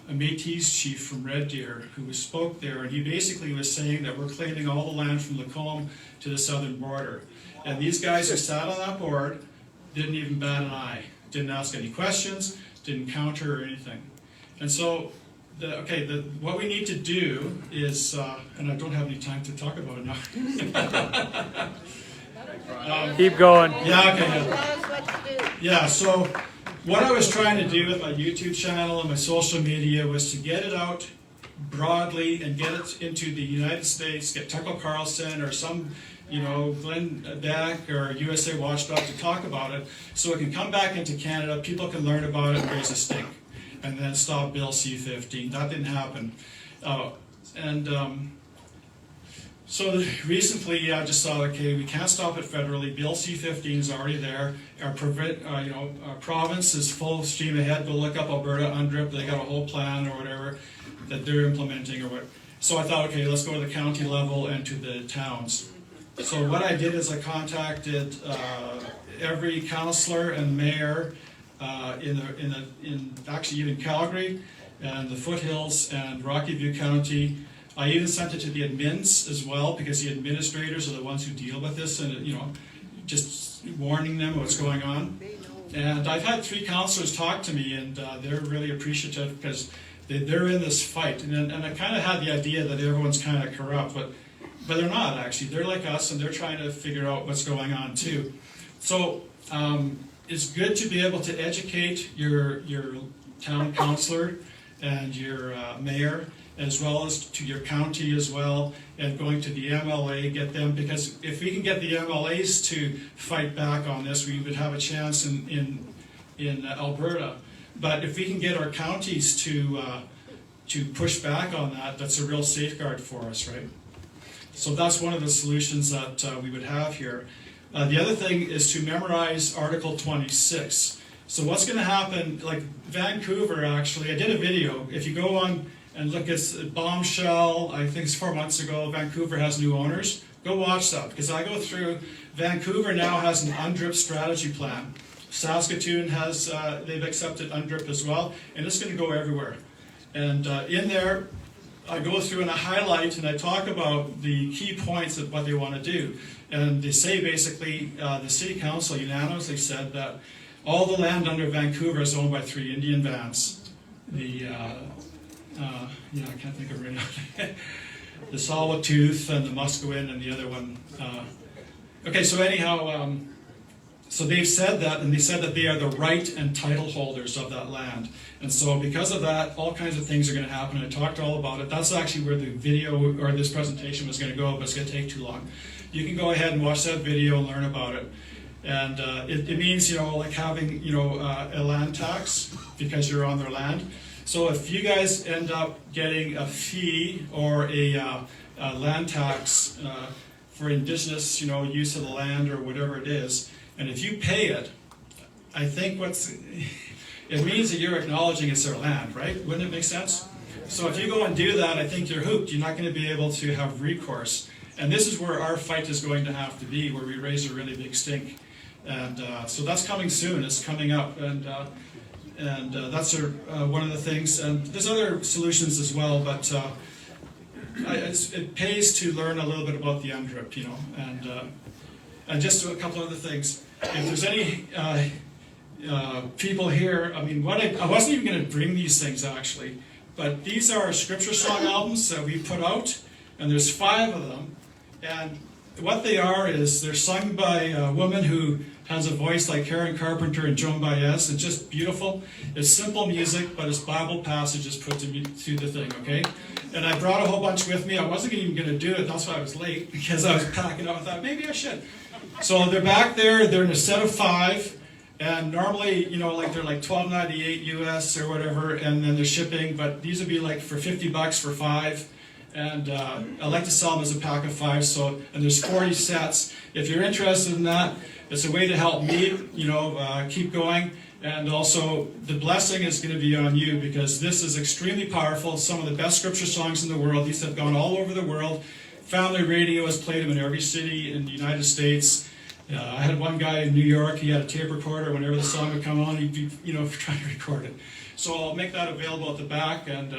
Métis chief from Red Deer who spoke there, and he basically was saying that we're claiming all the land from Lacombe to the southern border. And these guys who sat on that board didn't even bat an eye. Didn't ask any questions, didn't counter or anything. And so, what we need to do is, and I don't have any time to talk about it now. Keep going. Yeah, okay. Yeah. Tell us what to do. Yeah, so what I was trying to do with my YouTube channel and my social media was to get it out broadly and get it into the United States, get Tucker Carlson or some, Glenn Beck or USA Watchdog to talk about it, so it can come back into Canada, people can learn about it and raise a stink, and then stop Bill C-15. That didn't happen. So recently I just thought, okay, we can't stop it federally. Bill C-15 is already there. Our province is full steam ahead. Go look up Alberta UNDRIP. They got a whole plan or whatever that they're implementing or what. So I thought, okay, let's go to the county level and to the towns. So what I did is I contacted every councillor and mayor in actually even Calgary and the Foothills and Rocky View County. I even sent it to the admins as well, because the administrators are the ones who deal with this, and just warning them what's going on. And I've had 3 councillors talk to me, and they're really appreciative because they're in this fight. And I kind of had the idea that everyone's kind of corrupt, but they're not actually. They're like us, and they're trying to figure out what's going on too. So it's good to be able to educate your town councillor and your mayor, as well as to your county as well, and going to the MLA, get them, because if we can get the MLAs to fight back on this, we would have a chance in Alberta. But if we can get our counties to push back on that, that's a real safeguard for us, right? So that's one of the solutions that we would have here. The other thing is to memorize Article 26. So what's going to happen, like Vancouver actually, I did a video, if you go on and look at Bombshell, I think it's 4 months ago, Vancouver has new owners. Go watch that, because I go through, Vancouver now has an UNDRIP strategy plan. Saskatoon has, they've accepted UNDRIP as well, and it's going to go everywhere. And in there, I go through and I highlight and I talk about the key points of what they want to do. And they say basically, the city council unanimously said that all the land under Vancouver is owned by 3 Indian bands. I can't think of it right now. The Tsawwatooth and the Musqueam and the other one. Okay, so anyhow, so they've said that, and they said that they are the right and title holders of that land. And so because of that, all kinds of things are going to happen. I talked all about it. That's actually where the video or this presentation was going to go, but it's going to take too long. You can go ahead and watch that video and learn about it. And it means, like having, a land tax because you're on their land. So if you guys end up getting a fee or a land tax for indigenous, use of the land or whatever it is, and if you pay it, I think it means that you're acknowledging it's their land, right? Wouldn't it make sense? So if you go and do that, I think you're hooked. You're not going to be able to have recourse. And this is where our fight is going to have to be, where we raise a really big stink. And so that's coming soon. It's coming up, and that's one of the things. And there's other solutions as well, but it pays to learn a little bit about the UNDRIP, you know, and just a couple other things. If there's any people here, I mean, I wasn't even going to bring these things actually, but these are scripture song albums that we put out, and there's 5 of them, and what they are is they're sung by a woman who has a voice like Karen Carpenter and Joan Baez. It's just beautiful. It's simple music, but it's Bible passages put to the thing, okay? And I brought a whole bunch with me. I wasn't even going to do it. That's why I was late, because I was packing up. I thought, maybe I should. So they're back there. They're in a set of 5. And normally, you know, like they're like $12.98 US or whatever, and then they're shipping. But these would be like for $50 for 5. And I like to sell them as a pack of 5. So, and there's 40 sets. If you're interested in that, it's a way to help me, you know, keep going. And also, the blessing is going to be on you, because this is extremely powerful. Some of the best scripture songs in the world. These have gone all over the world. Family radio has played them in every city in the United States. I had one guy in New York. He had a tape recorder. Whenever the song would come on, he'd be, you know, trying to record it. So I'll make that available at the back. And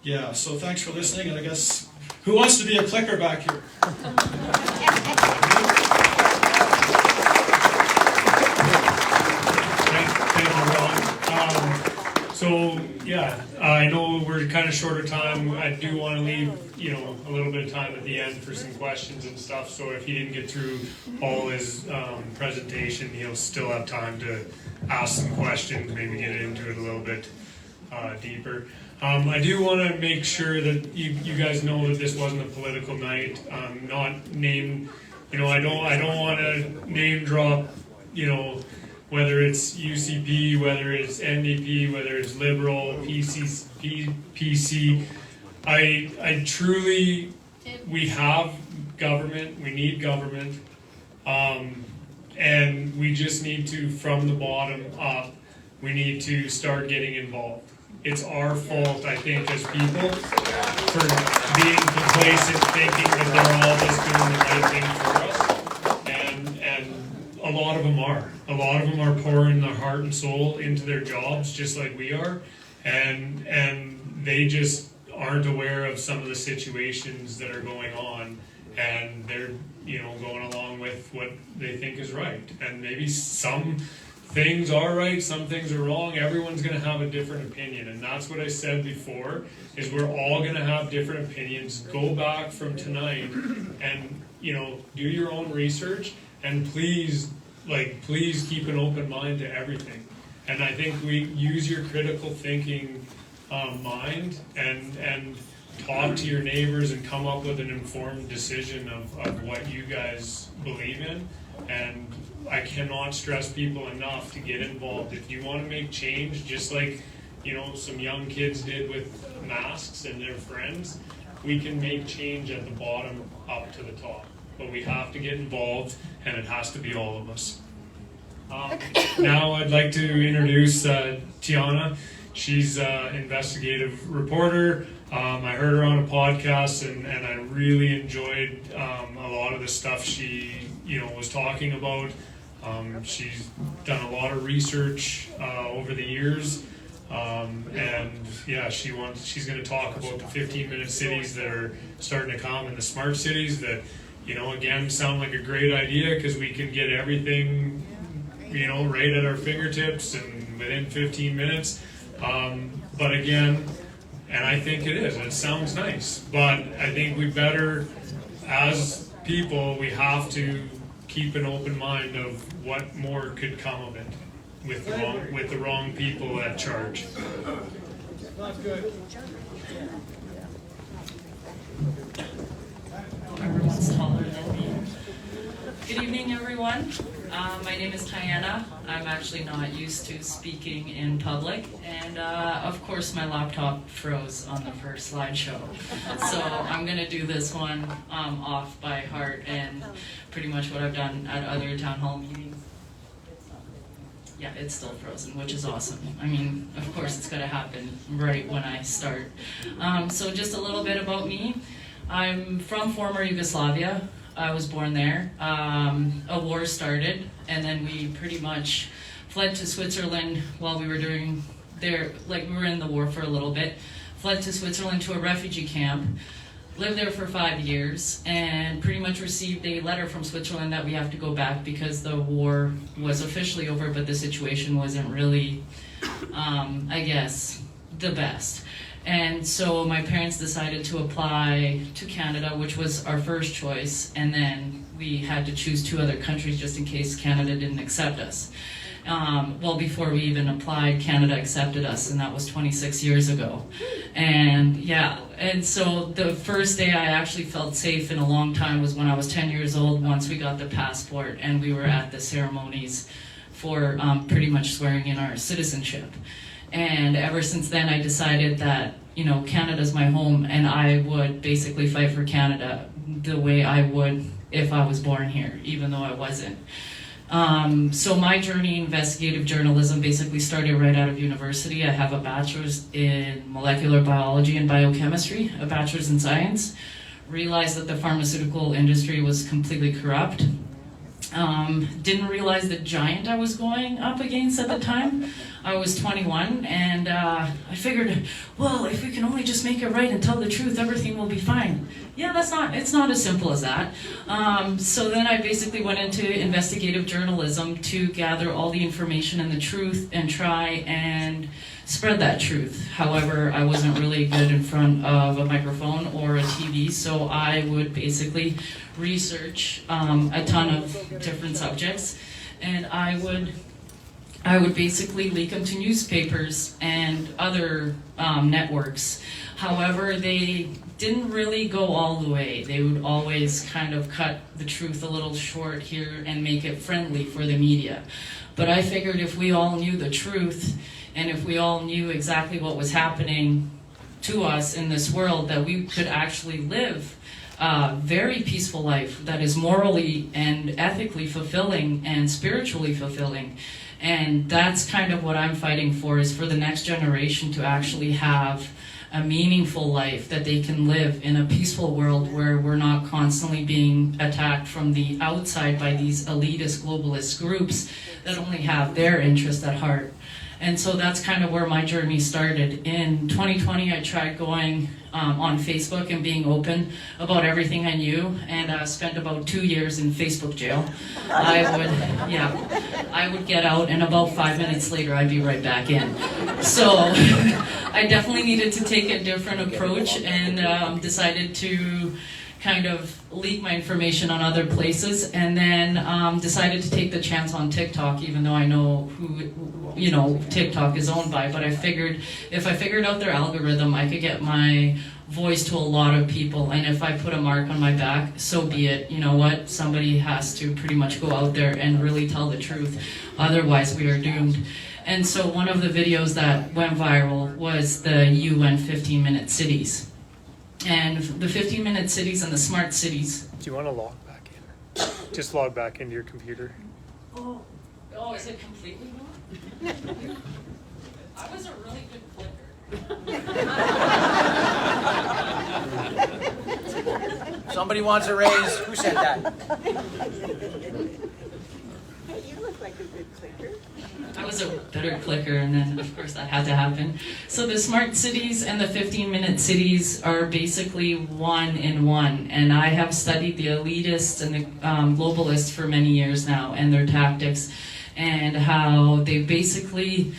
yeah, so thanks for listening. And I guess, who wants to be a clicker back here? Thank you, Ron. So yeah, I know we're kind of short of time. I do want to leave, you know, a little bit of time at the end for some questions and stuff. So if he didn't get through all his presentation, he'll still have time to ask some questions, maybe get into it a little bit deeper. I do want to make sure that you guys know that this wasn't a political night. Not name, you know, I don't want to name drop, you know, whether it's UCP, whether it's NDP, whether it's Liberal, PC. I truly, we have government, we need government, and we just need to, from the bottom up, we need to start getting involved. It's our fault, I think, as people, for being complacent, thinking that they're all just doing the right thing for us. And a lot of them are. A lot of them are pouring their heart and soul into their jobs, just like we are. And they just aren't aware of some of the situations that are going on. And they're, you know, going along with what they think is right. And maybe some things are right, some things are wrong. Everyone's going to have a different opinion, and that's what I said before, is we're all going to have different opinions. Go back from tonight and, you know, do your own research, and please keep an open mind to everything. And I think we use your critical thinking mind and talk to your neighbors and come up with an informed decision of what you guys believe in. And I cannot stress people enough to get involved. If you want to make change, just like, you know, some young kids did with masks and their friends, we can make change at the bottom up to the top. But we have to get involved, and it has to be all of us. Now I'd like to introduce Tiana. She's an investigative reporter. I heard her on a podcast, and I really enjoyed a lot of the stuff she, you know, was talking about. She's done a lot of research over the years, and yeah, she's going to talk about the 15-minute cities that are starting to come, and the smart cities that, you know, again, sound like a great idea because we can get everything, you know, right at our fingertips and within 15 minutes. But again, and I think it is, it sounds nice, but I think we better, as people, we have to keep an open mind of what more could come of it with the wrong people at charge. Not good. Everyone's taller than me. Good evening, everyone. My name is Tiana. I'm actually not used to speaking in public, and of course my laptop froze on the first slideshow. So I'm going to do this one off by heart, and pretty much what I've done at other town hall meetings. Yeah, it's still frozen, which is awesome. I mean, of course it's going to happen right when I start. So just a little bit about me. I'm from former Yugoslavia. I was born there. A war started, and then we pretty much fled to Switzerland while we were doing there, like we were in the war for a little bit, fled to Switzerland to a refugee camp, lived there for 5 years, and pretty much received a letter from Switzerland that we have to go back because the war was officially over, but the situation wasn't really, I guess, the best. And so my parents decided to apply to Canada, which was our first choice, and then we had to choose 2 other countries just in case Canada didn't accept us. Well, before we even applied, Canada accepted us, and that was 26 years ago. And yeah, and so the first day I actually felt safe in a long time was when I was 10 years old, once we got the passport, and we were at the ceremonies for pretty much swearing in our citizenship. And ever since then, I decided that, you know, Canada's my home, and I would basically fight for Canada the way I would if I was born here, even though I wasn't. So my journey in investigative journalism basically started right out of university. I have a bachelor's in molecular biology and biochemistry, a bachelor's in science. Realized that the pharmaceutical industry was completely corrupt. Didn't realize the giant I was going up against at the time. I was 21, and I figured, well, if we can only just make it right and tell the truth, everything will be fine. Yeah, it's not as simple as that. So then I basically went into investigative journalism to gather all the information and the truth and try and spread that truth. However, I wasn't really good in front of a microphone or a TV, so I would basically research a ton of different subjects, and I would basically leak them to newspapers and other networks. However, they didn't really go all the way. They would always kind of cut the truth a little short here and make it friendly for the media. But I figured if we all knew the truth, and if we all knew exactly what was happening to us in this world, that we could actually live a very peaceful life that is morally and ethically fulfilling and spiritually fulfilling. And that's kind of what I'm fighting for, is for the next generation to actually have a meaningful life that they can live in a peaceful world where we're not constantly being attacked from the outside by these elitist globalist groups that only have their interest at heart. And so that's kind of where my journey started. In 2020, I tried going on Facebook and being open about everything I knew, and spent about 2 years in Facebook jail. I would get out, and about 5 minutes later, I'd be right back in. So I definitely needed to take a different approach, and decided to kind of leak my information on other places, and then decided to take the chance on TikTok, even though I know who, you know, TikTok is owned by. But I figured if I figured out their algorithm, I could get my voice to a lot of people, and if I put a mark on my back, so be it. You know what? Somebody has to pretty much go out there and really tell the truth, otherwise we are doomed. And so one of the videos that went viral was the UN 15-minute cities. And the 15-minute cities and the smart cities. Do you want to log back in? Just log back into your computer. Oh, is it completely wrong? I was a really good clicker. Somebody wants a raise. Who said that? Hey, you look like a good clicker. I was a better clicker, and then of course that had to happen. So the smart cities and the 15-minute cities are basically one in one, and I have studied the elitists and the globalists for many years now, and their tactics, and how they basically,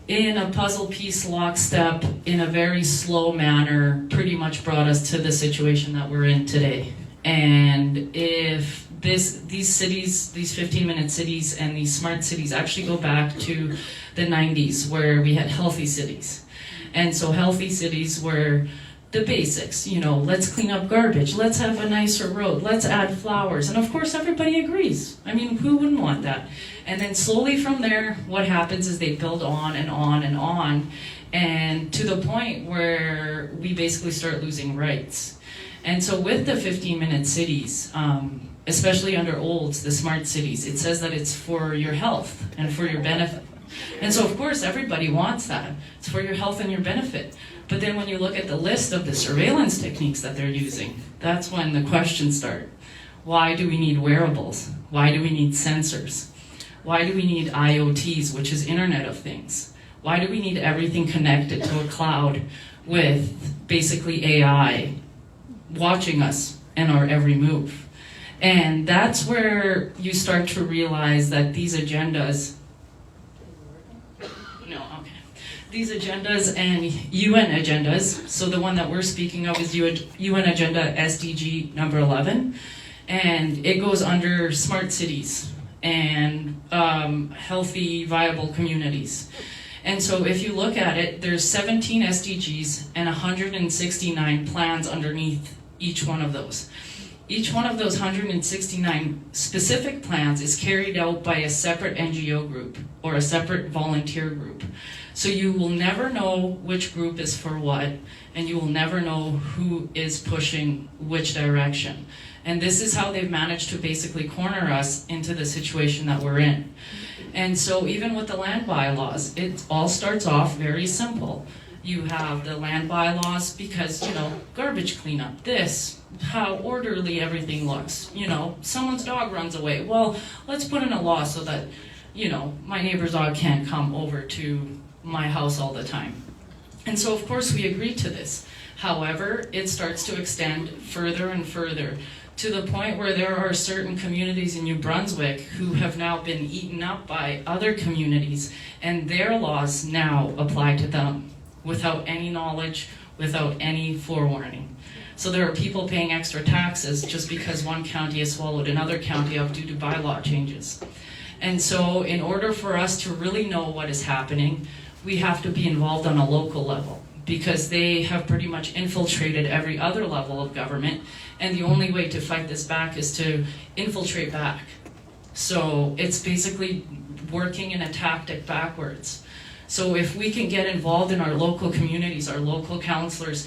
in a puzzle piece lockstep, in a very slow manner, pretty much brought us to the situation that we're in today. And if these cities, these 15-minute cities and these smart cities actually go back to the 90s, where we had healthy cities. And so healthy cities were the basics, you know, let's clean up garbage, let's have a nicer road, let's add flowers. And of course everybody agrees. I mean, who wouldn't want that? And then slowly from there, what happens is they build on and on and on, and to the point where we basically start losing rights. And so with the 15-minute cities, especially under olds, the smart cities, it says that it's for your health and for your benefit. And so of course everybody wants that. It's for your health and your benefit. But then when you look at the list of the surveillance techniques that they're using, that's when the questions start. Why do we need wearables? Why do we need sensors? Why do we need IoTs, which is Internet of Things? Why do we need everything connected to a cloud with basically AI watching us in our every move? And that's where you start to realize that these agendas, these agendas and UN agendas, so the one that we're speaking of is UN Agenda SDG number 11, and it goes under smart cities and healthy, viable communities. And so if you look at it, there's 17 SDGs and 169 plans underneath each one of those. Each one of those 169 specific plans is carried out by a separate NGO group or a separate volunteer group. So you will never know which group is for what, and you will never know who is pushing which direction. And this is how they've managed to basically corner us into the situation that we're in. And so even with the land bylaws, it all starts off very simple. You have the land bylaws because, garbage cleanup, this, how orderly everything looks. Someone's dog runs away. Well, let's put in a law so that, my neighbor's dog can't come over to my house all the time. And so, of course, we agreed to this. However, it starts to extend further and further to the point where there are certain communities in New Brunswick who have now been eaten up by other communities, and their laws now apply to them without any knowledge, without any forewarning. So there are people paying extra taxes just because one county has swallowed another county up due to bylaw changes. And so in order for us to really know what is happening, we have to be involved on a local level, because they have pretty much infiltrated every other level of government, and the only way to fight this back is to infiltrate back. So it's basically working in a tactic backwards. So if we can get involved in our local communities, our local councillors,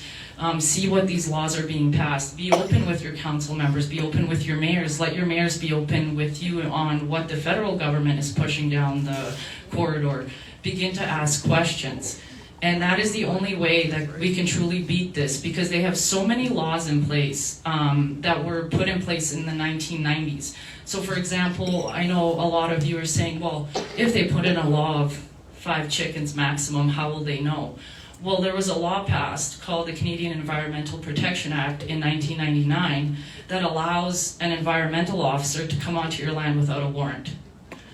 see what these laws are being passed, be open with your council members, be open with your mayors, let your mayors be open with you on what the federal government is pushing down the corridor, begin to ask questions. And that is the only way that we can truly beat this, because they have so many laws in place that were put in place in the 1990s. So for example, I know a lot of you are saying, well, if they put in a law of 5 chickens maximum, how will they know? Well, there was a law passed called the Canadian Environmental Protection Act in 1999 that allows an environmental officer to come onto your land without a warrant.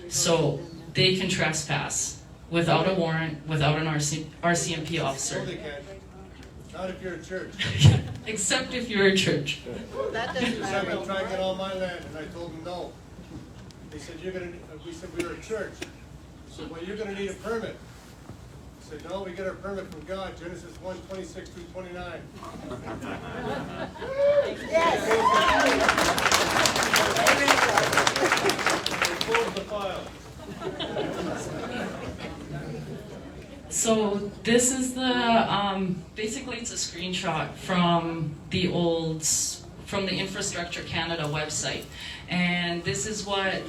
So they can trespass without a warrant, without an RCMP officer. No, they can't. Not if you're a church. Except if you're a church. That They doesn't said, matter. "We'll try and get all my land," and I told them no. They said, we said, we were a church. I said, well, you're gonna need a permit. I said, no, we get our permit from God, Genesis 1:26 through 29. They closed the file. So this is the, basically it's a screenshot from the Infrastructure Canada website. And this is what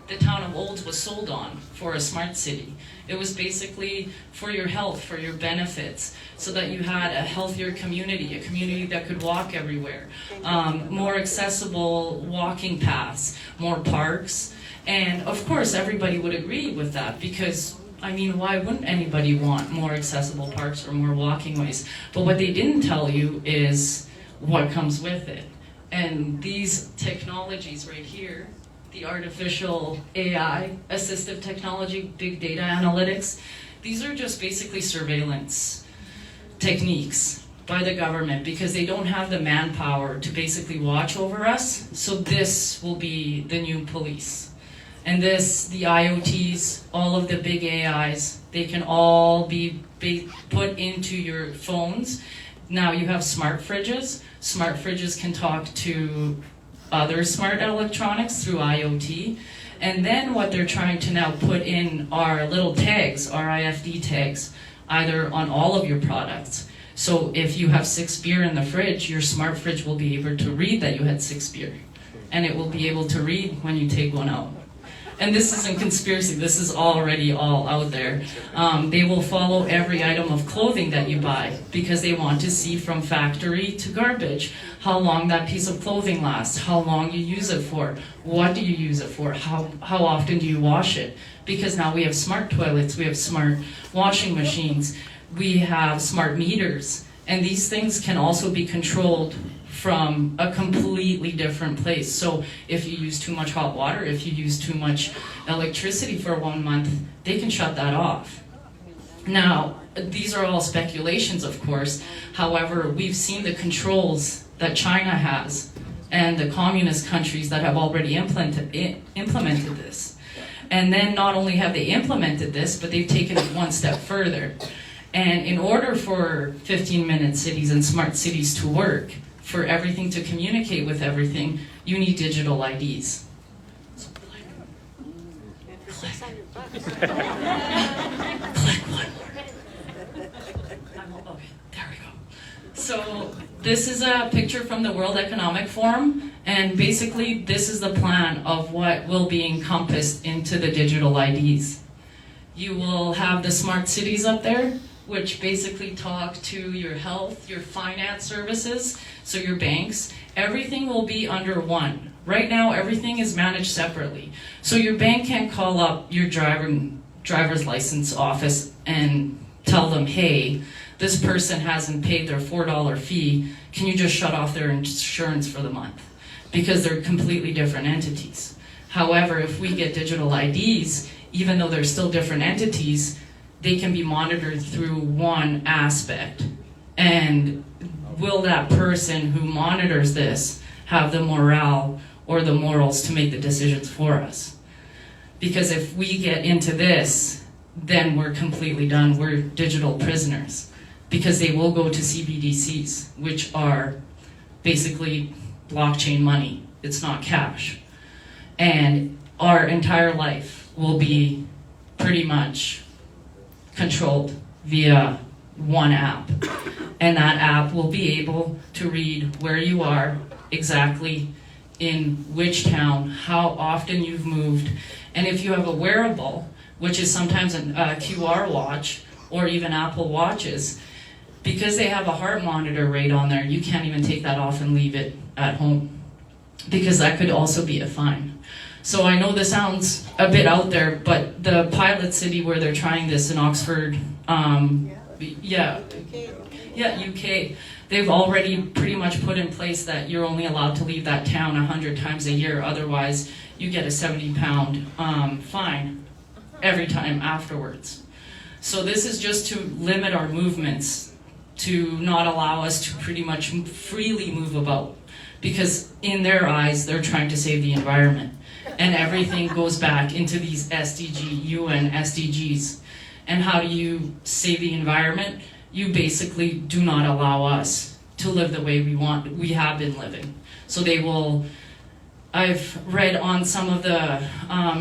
the town of Olds was sold on for a smart city. It was basically for your health, for your benefits, so that you had a healthier community, a community that could walk everywhere, more accessible walking paths, more parks. And of course, everybody would agree with that, because I mean, why wouldn't anybody want more accessible parks or more walking ways? But what they didn't tell you is what comes with it. And these technologies right here, the artificial AI, assistive technology, big data analytics, these are just basically surveillance techniques by the government, because they don't have the manpower to basically watch over us. So this will be the new police. And this, the IoTs, all of the big AIs, they can all be put into your phones. Now you have smart fridges. Smart fridges can talk to other smart electronics through IoT. And then what they're trying to now put in are little tags, RFID tags, either on all of your products. So if you have 6 beer in the fridge, your smart fridge will be able to read that you had 6 beer. And it will be able to read when you take one out. and this isn't conspiracy, this is already all out there. They will follow every item of clothing that you buy because they want to see from factory to garbage how long that piece of clothing lasts, how long you use it for, what do you use it for, how often do you wash it. Because now we have smart toilets, we have smart washing machines, we have smart meters, and these things can also be controlled from a completely different place. So if you use too much hot water, if you use too much electricity for 1 month, they can shut that off. Now, these are all speculations, of course. However, we've seen the controls that China has and the communist countries that have already implemented this. And then not only have they implemented this, but they've taken it one step further. And in order for 15-minute cities and smart cities to work, for everything to communicate with everything, you need digital IDs. So click one more. Okay, there we go. So this is a picture from the World Economic Forum, and basically this is the plan of what will be encompassed into the digital IDs. You will have the smart cities up there, which basically talk to your health, your finance services, so your banks. Everything will be under one. Right now, everything is managed separately. So your bank can't call up your driver's license office and tell them, hey, this person hasn't paid their $4 fee, can you just shut off their insurance for the month? Because they're completely different entities. However, if we get digital IDs, even though they're still different entities, they can be monitored through one aspect. And will that person who monitors this have the morale or the morals to make the decisions for us? Because if we get into this, then we're completely done. We're digital prisoners. Because they will go to CBDCs, which are basically blockchain money. It's not cash. And our entire life will be pretty much controlled via one app. And that app will be able to read where you are exactly, in which town, how often you've moved, and if you have a wearable, which is sometimes a QR watch or even Apple Watches, because they have a heart monitor right on there, you can't even take that off and leave it at home, because that could also be a fine. So I know this sounds a bit out there, but the pilot city where they're trying this in Oxford, UK, they've already pretty much put in place that you're only allowed to leave that town 100 times a year, otherwise you get a £70 fine every time afterwards. So this is just to limit our movements, to not allow us to pretty much freely move about, because in their eyes they're trying to save the environment. And everything goes back into these UN SDGs. And how do you save the environment? You basically do not allow us to live the way we have been living. So they will, I've read on some of the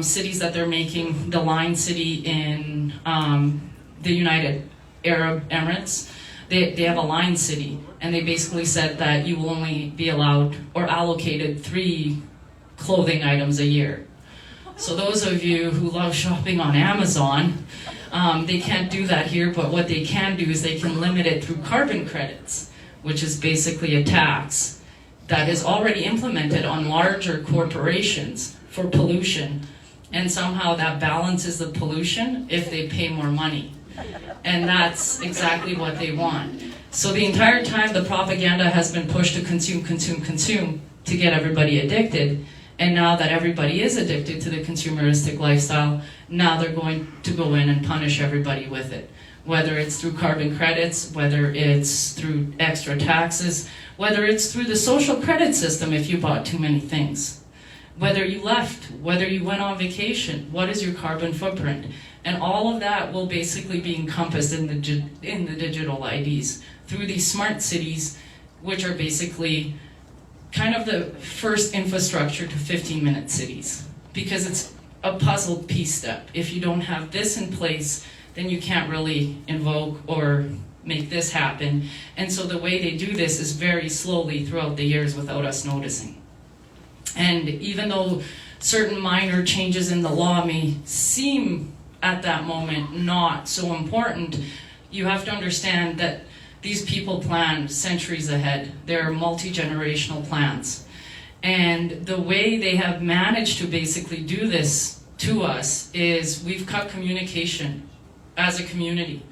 cities that they're making, the Line City in the United Arab Emirates, they have a Line City, and they basically said that you will only be allowed or allocated 3 clothing items a year. So those of you who love shopping on Amazon, they can't do that here, but what they can do is they can limit it through carbon credits, which is basically a tax that is already implemented on larger corporations for pollution, and somehow that balances the pollution if they pay more money. And that's exactly what they want. So the entire time the propaganda has been pushed to consume, consume, consume to get everybody addicted. And now that everybody is addicted to the consumeristic lifestyle, now they're going to go in and punish everybody with it. Whether it's through carbon credits, whether it's through extra taxes, whether it's through the social credit system if you bought too many things. Whether you left, whether you went on vacation, what is your carbon footprint? And all of that will basically be encompassed in the digital IDs through these smart cities, which are basically kind of the first infrastructure to 15-minute cities, because it's a puzzle piece step. If you don't have this in place, then you can't really invoke or make this happen. And so the way they do this is very slowly throughout the years without us noticing. And even though certain minor changes in the law may seem at that moment not so important, you have to understand that these people plan centuries ahead. They're multi-generational plans. And the way they have managed to basically do this to us is we've cut communication as a community.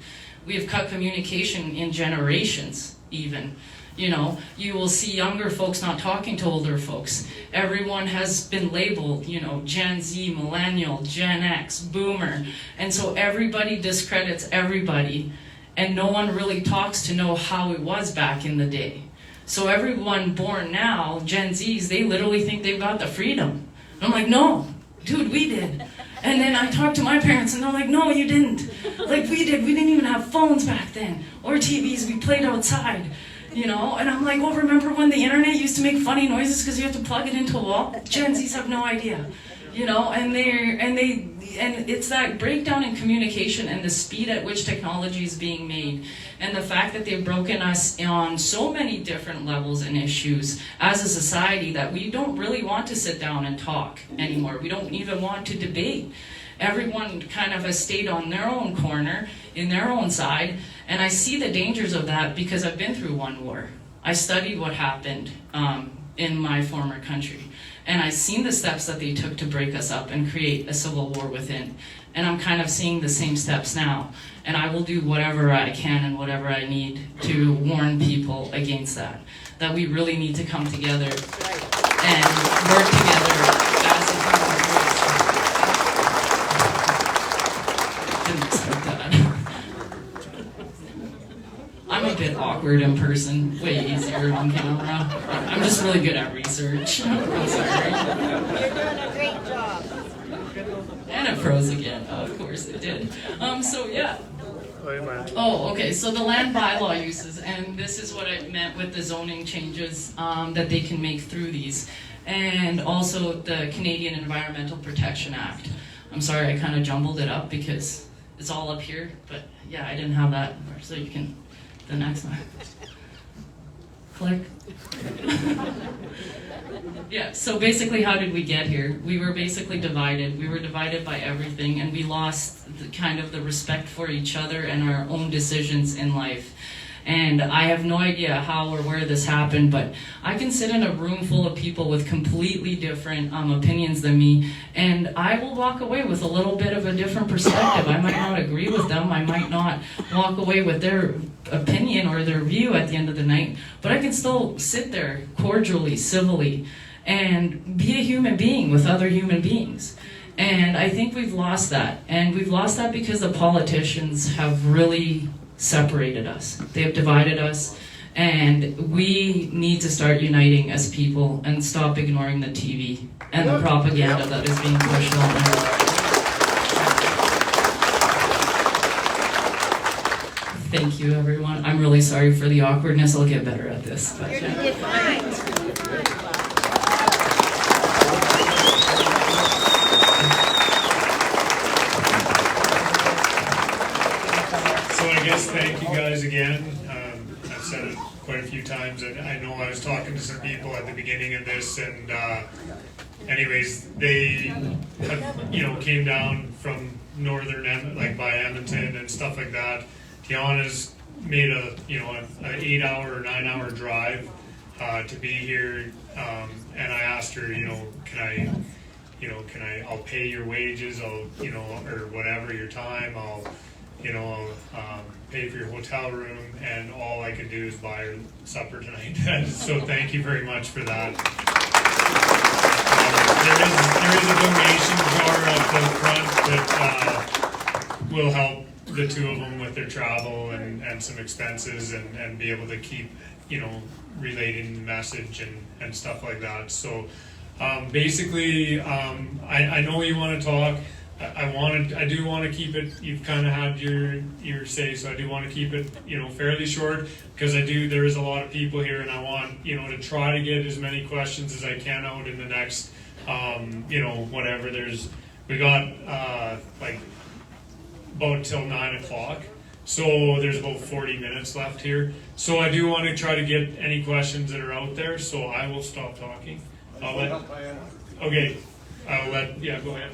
We have cut communication in generations even. You know, you will see younger folks not talking to older folks. Everyone has been labeled, you know, Gen Z, Millennial, Gen X, Boomer. And so everybody discredits everybody, and no one really talks to know how it was back in the day. So everyone born now, Gen Zs, they literally think they've got the freedom. And I'm like, no, dude, we did. And then I talked to my parents and they're like, no, you didn't. Like we did, we didn't even have phones back then, or TVs, we played outside. You know, and I'm like, oh, remember when the internet used to make funny noises because you have to plug it into a wall? Gen Zs have no idea, you know, and it's that breakdown in communication and the speed at which technology is being made, and the fact that they've broken us on so many different levels and issues as a society that we don't really want to sit down and talk anymore. We don't even want to debate. Everyone kind of has stayed on their own corner, in their own side, and I see the dangers of that because I've been through one war. I studied what happened in my former country, and I've seen the steps that they took to break us up and create a civil war within. And I'm kind of seeing the same steps now, and I will do whatever I can and whatever I need to warn people against that. That we really need to come together and work together as a human race. Didn't expect that. I'm a bit awkward in person, way easier on camera. I'm just really good at research. I'm sorry. You're doing a great job. And it froze again. Oh, of course it did. So yeah. Oh, okay. So the land bylaw uses, and this is what I meant with the zoning changes that they can make through these, and also the Canadian Environmental Protection Act. I'm sorry, I kind of jumbled it up because it's all up here, but yeah, I didn't have that. So you can, the next one. Click. Yeah, so basically how did we get here? We were basically divided. We were divided by everything, and we lost kind of the respect for each other and our own decisions in life. And I have no idea how or where this happened, but I can sit in a room full of people with completely different opinions than me, and I will walk away with a little bit of a different perspective. I might not agree with them, I might not walk away with their opinion or their view at the end of the night, but I can still sit there cordially, civilly, and be a human being with other human beings. And I think we've lost that, and we've lost that because the politicians have really separated us. They have divided us, and we need to start uniting as people and stop ignoring the TV and the propaganda that is being pushed on us. Thank you, everyone. I'm really sorry for the awkwardness. I'll get better at this. But, You're doing fine. Thank you guys again. I've said it quite a few times, and I know I was talking to some people at the beginning of this, and anyways, they have, you know, came down from northern, like by Edmonton and stuff like that. Tiana's made a, you know, an 8-hour or 9-hour drive to be here, and I asked her, you know, I'll pay your wages, you know, or whatever, your time, I'll pay for your hotel room, and all I can do is buy her supper tonight. So thank you very much for that. There is a donation jar up the front that will help the two of them with their travel and some expenses, and be able to keep, you know, relating the message and stuff like that. So basically, I know you want to talk. I do want to keep it, you've kind of had your say, so I do want to keep it, you know, fairly short, because there is a lot of people here, and I want, you know, to try to get as many questions as I can out in the next, you know, whatever, we got, like, about till 9 o'clock, so there's about 40 minutes left here, so I do want to try to get any questions that are out there, so I will stop talking. Okay. I'll let, yeah, go ahead.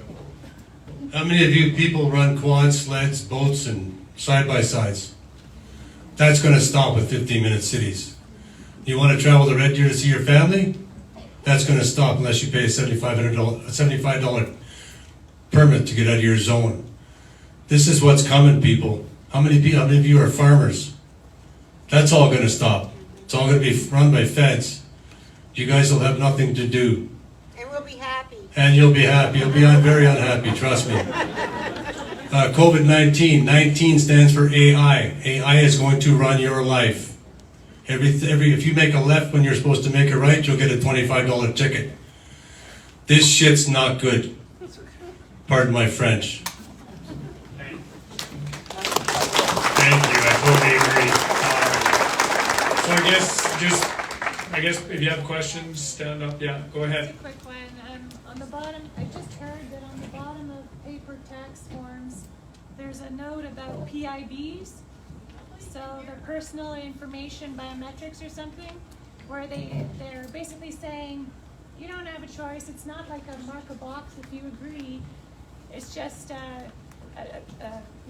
How many of you people run quads, sleds, boats, and side-by-sides? That's going to stop with 15-minute cities. You want to travel to Red Deer to see your family? That's going to stop unless you pay a $75 permit to get out of your zone. This is what's coming, people. How many of you are farmers? That's all going to stop. It's all going to be run by feds. You guys will have nothing to do. And we'll be happy. And you'll be happy. You'll be very unhappy, trust me. COVID-19, 19 stands for AI. AI is going to run your life. If you make a left when you're supposed to make a right, you'll get a $25 ticket. This shit's not good. Pardon my French. Thank you, I totally agree. So I guess if you have questions, stand up. Yeah, go ahead. Just a quick one. On the bottom, I just heard that on the bottom of paper tax forms, there's a note about PIBs. So they're personal information biometrics or something, where they're basically saying you don't have a choice. It's not like a mark a box if you agree. It's just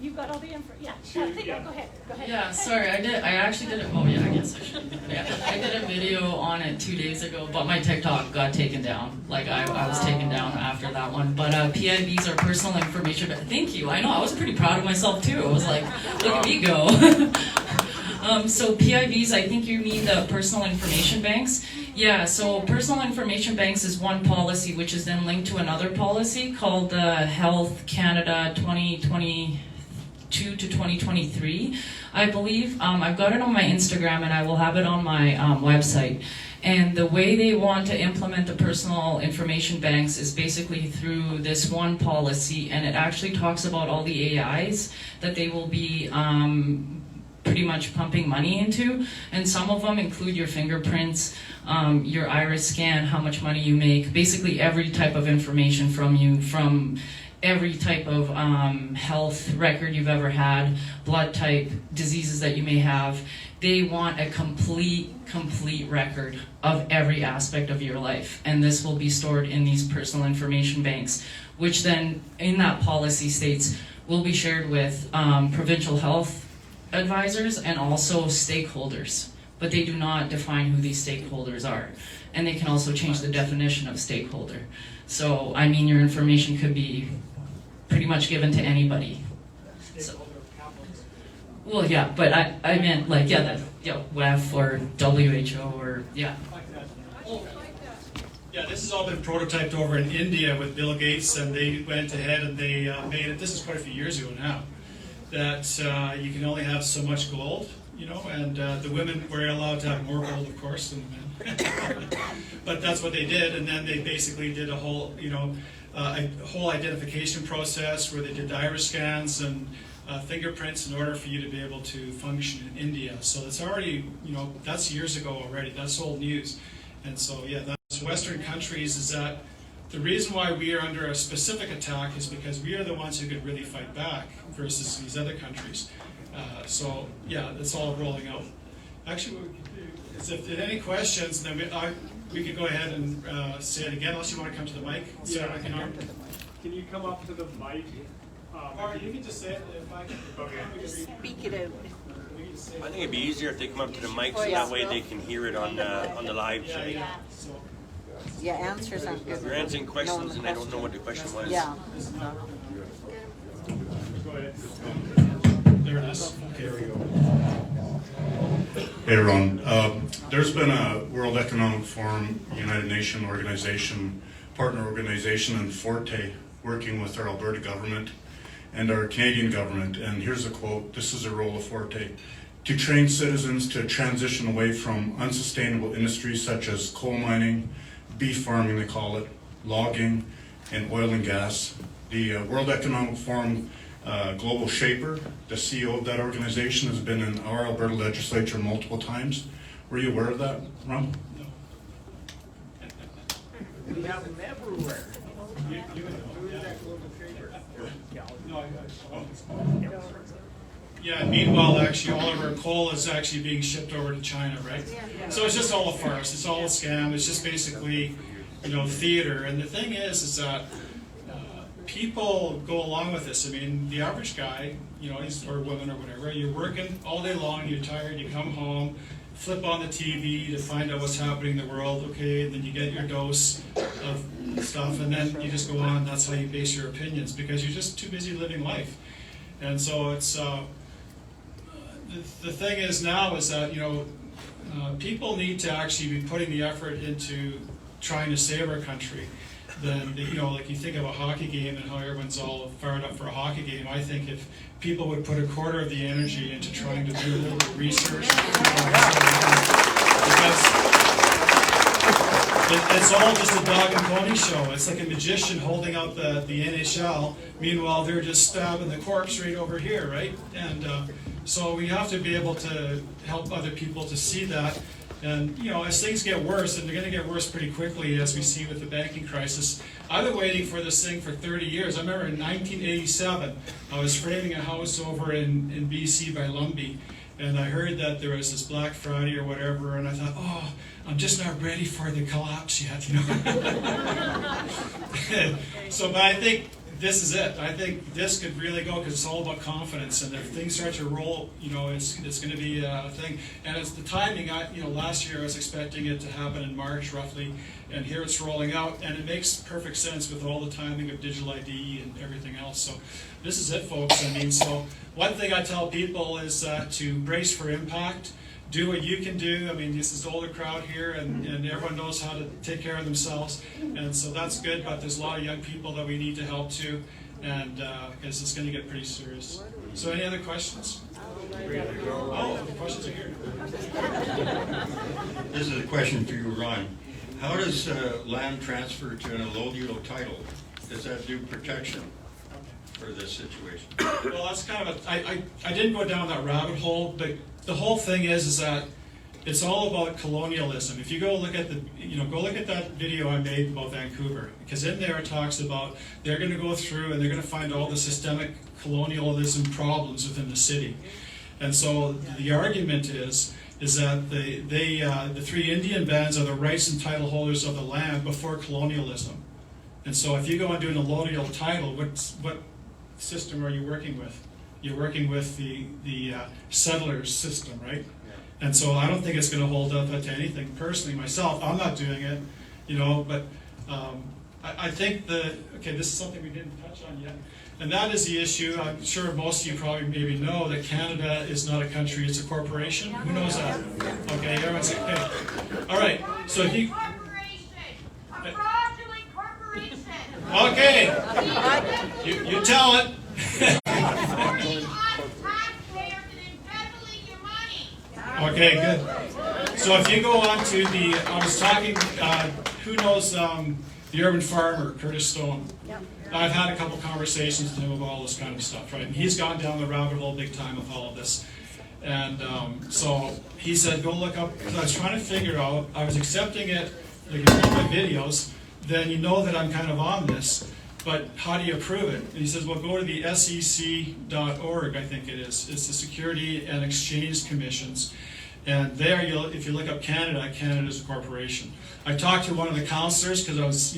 you've got all the info. Yeah. Go ahead. Yeah, sorry, I actually did it. Oh yeah, I guess I should. Yeah, I did a video on it 2 days ago, but my TikTok got taken down. Like I was taken down after that one. But PIBs are personal information. Thank you. I know. I was pretty proud of myself too. I was like, look at me go. So PIBs, I think you mean the personal information banks. Yeah, so personal information banks is one policy, which is then linked to another policy called the Health Canada 2022 to 2023, I believe. I've got it on my Instagram and I will have it on my website. And the way they want to implement the personal information banks is basically through this one policy, and it actually talks about all the AIs that they will be pretty much pumping money into, and some of them include your fingerprints, your iris scan, how much money you make, basically every type of information from you, from every type of health record you've ever had, blood type, diseases that you may have. They want a complete record of every aspect of your life, and this will be stored in these personal information banks, which then in that policy states will be shared with provincial health advisors and also stakeholders, but they do not define who these stakeholders are, and they can also change the definition of stakeholder. So I mean, your information could be pretty much given to anybody. So, well, yeah, but I meant like, yeah, that, yeah, WEF or WHO or yeah. Yeah, this has all been prototyped over in India with Bill Gates, and they went ahead and they made it. This is quite a few years ago now. That you can only have so much gold, you know, and the women were allowed to have more gold, of course, than men. But that's what they did, and then they basically did a whole, you know, a whole identification process where they did iris scans and fingerprints in order for you to be able to function in India. So it's already, you know, that's years ago already. That's old news. And so, yeah, that's Western countries is that the reason why we are under a specific attack is because we are the ones who could really fight back versus these other countries. So, yeah, that's all rolling out. Actually, what we could do is if there are any questions, then we could go ahead and say it again, unless you want to come to the mic. Yeah, can you come up to the mic? Or you can just say it if I can. Okay. Speak it out. I think it'd be easier if they come up to the mic so that way they can hear it on the live stream. Yeah, answers aren't good. If you're answering questions and I don't know what the question was. Yeah. Go ahead. There it is. Okay, there we go. Hey, Ron. There's been a World Economic Forum, United Nations organization, partner organization, and Forte working with our Alberta government and our Canadian government. And here's a quote. This is the role of Forte. To train citizens to transition away from unsustainable industries such as coal mining, beef farming they call it, logging, and oil and gas. The World Economic Forum Global Shaper, the CEO of that organization, has been in our Alberta legislature multiple times. Were you aware of that, Ron? No. We have them everywhere. Who is that Global Shaper? Yeah, and meanwhile, actually, all of our coal is actually being shipped over to China, right? So it's just all a farce. It's all a scam. It's just basically theater. And the thing is that people go along with this. I mean, the average guy, or woman or whatever, you're working all day long, you're tired, you come home, flip on the TV to find out what's happening in the world, okay, and then you get your dose of stuff, and then you just go on. That's how you base your opinions, because you're just too busy living life. And so it's the thing is now is that people need to actually be putting the effort into trying to save our country. Then like you think of a hockey game and how everyone's all fired up for a hockey game. I think if people would put a quarter of the energy into trying to do a little bit of research, because it's all just a dog and pony show. It's like a magician holding out the NHL. Meanwhile, they're just stabbing the corpse right over here, right? And so we have to be able to help other people to see that. And as things get worse, and they're going to get worse pretty quickly, as we see with the banking crisis. I've been waiting for this thing for 30 years. I remember in 1987, I was framing a house over in BC by Lumbee, and I heard that there was this Black Friday or whatever, and I thought, oh, I'm just not ready for the collapse yet, So, but I think this is it. I think this could really go, because it's all about confidence, and if things start to roll, it's going to be a thing. And it's the timing. Last year I was expecting it to happen in March roughly, and here it's rolling out, and it makes perfect sense with all the timing of digital ID and everything else. So this is it, folks. So one thing I tell people is to brace for impact. Do what you can do. This is the older crowd here, and everyone knows how to take care of themselves, and so that's good, but there's a lot of young people that we need to help too, and because it's going to get pretty serious. So any other questions? Oh, the questions are here. This is a question for you, Ron. How does land transfer to an allodial title? Does that do protection for this situation? Well, that's kind of I didn't go down that rabbit hole, but the whole thing is that it's all about colonialism. If you go look at that video I made about Vancouver, because in there it talks about they're going to go through and they're going to find all the systemic colonialism problems within the city. And so the argument is that the three Indian bands are the rights and title holders of the land before colonialism. And so if you go and do an allodial title, what system are you working with? You're working with the settlers system, right? Yeah. And so I don't think it's going to hold up to anything. Personally, myself, I'm not doing it, but I think this is something we didn't touch on yet. And that is the issue. I'm sure most of you probably maybe know that Canada is not a country, it's a corporation. Who knows that? Okay, everyone's okay. All right, so if you... A fraudulent corporation. Okay, you tell it. Okay, good. So if you go on to I was talking, who knows the urban farmer, Curtis Stone? Yeah. I've had a couple conversations with him about all this kind of stuff, right? And he's gone down the rabbit hole big time with all of this. And so he said, go look up, because I was trying to figure out, I was accepting it, like if you look at my videos, then you know that I'm kind of on this. But how do you approve it? And he says, well, go to the SEC.org, I think it is. It's the Security and Exchange Commissions. And there, if you look up Canada, Canada is a corporation. I talked to one of the councillors because I was,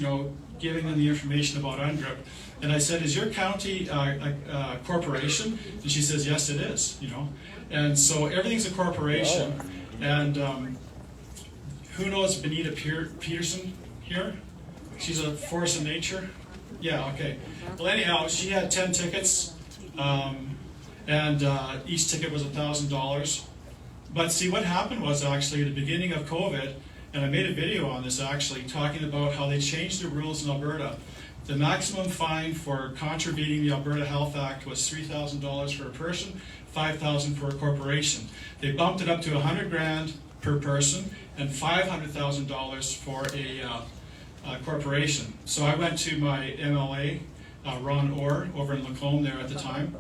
giving them the information about UNDRIP. And I said, is your county a corporation? And she says, yes, it is, And so everything's a corporation. And who knows Benita Peterson here? She's a force of nature. Yeah, okay. Well, anyhow, she had 10 tickets, and each ticket was $1,000. But see, what happened was actually at the beginning of COVID, and I made a video on this actually, talking about how they changed the rules in Alberta. The maximum fine for contravening the Alberta Health Act was $3,000 for a person, $5,000 for a corporation. They bumped it up to $100,000 per person and $500,000 for a corporation. So I went to my MLA, Ron Orr, over in Lacombe there at the time,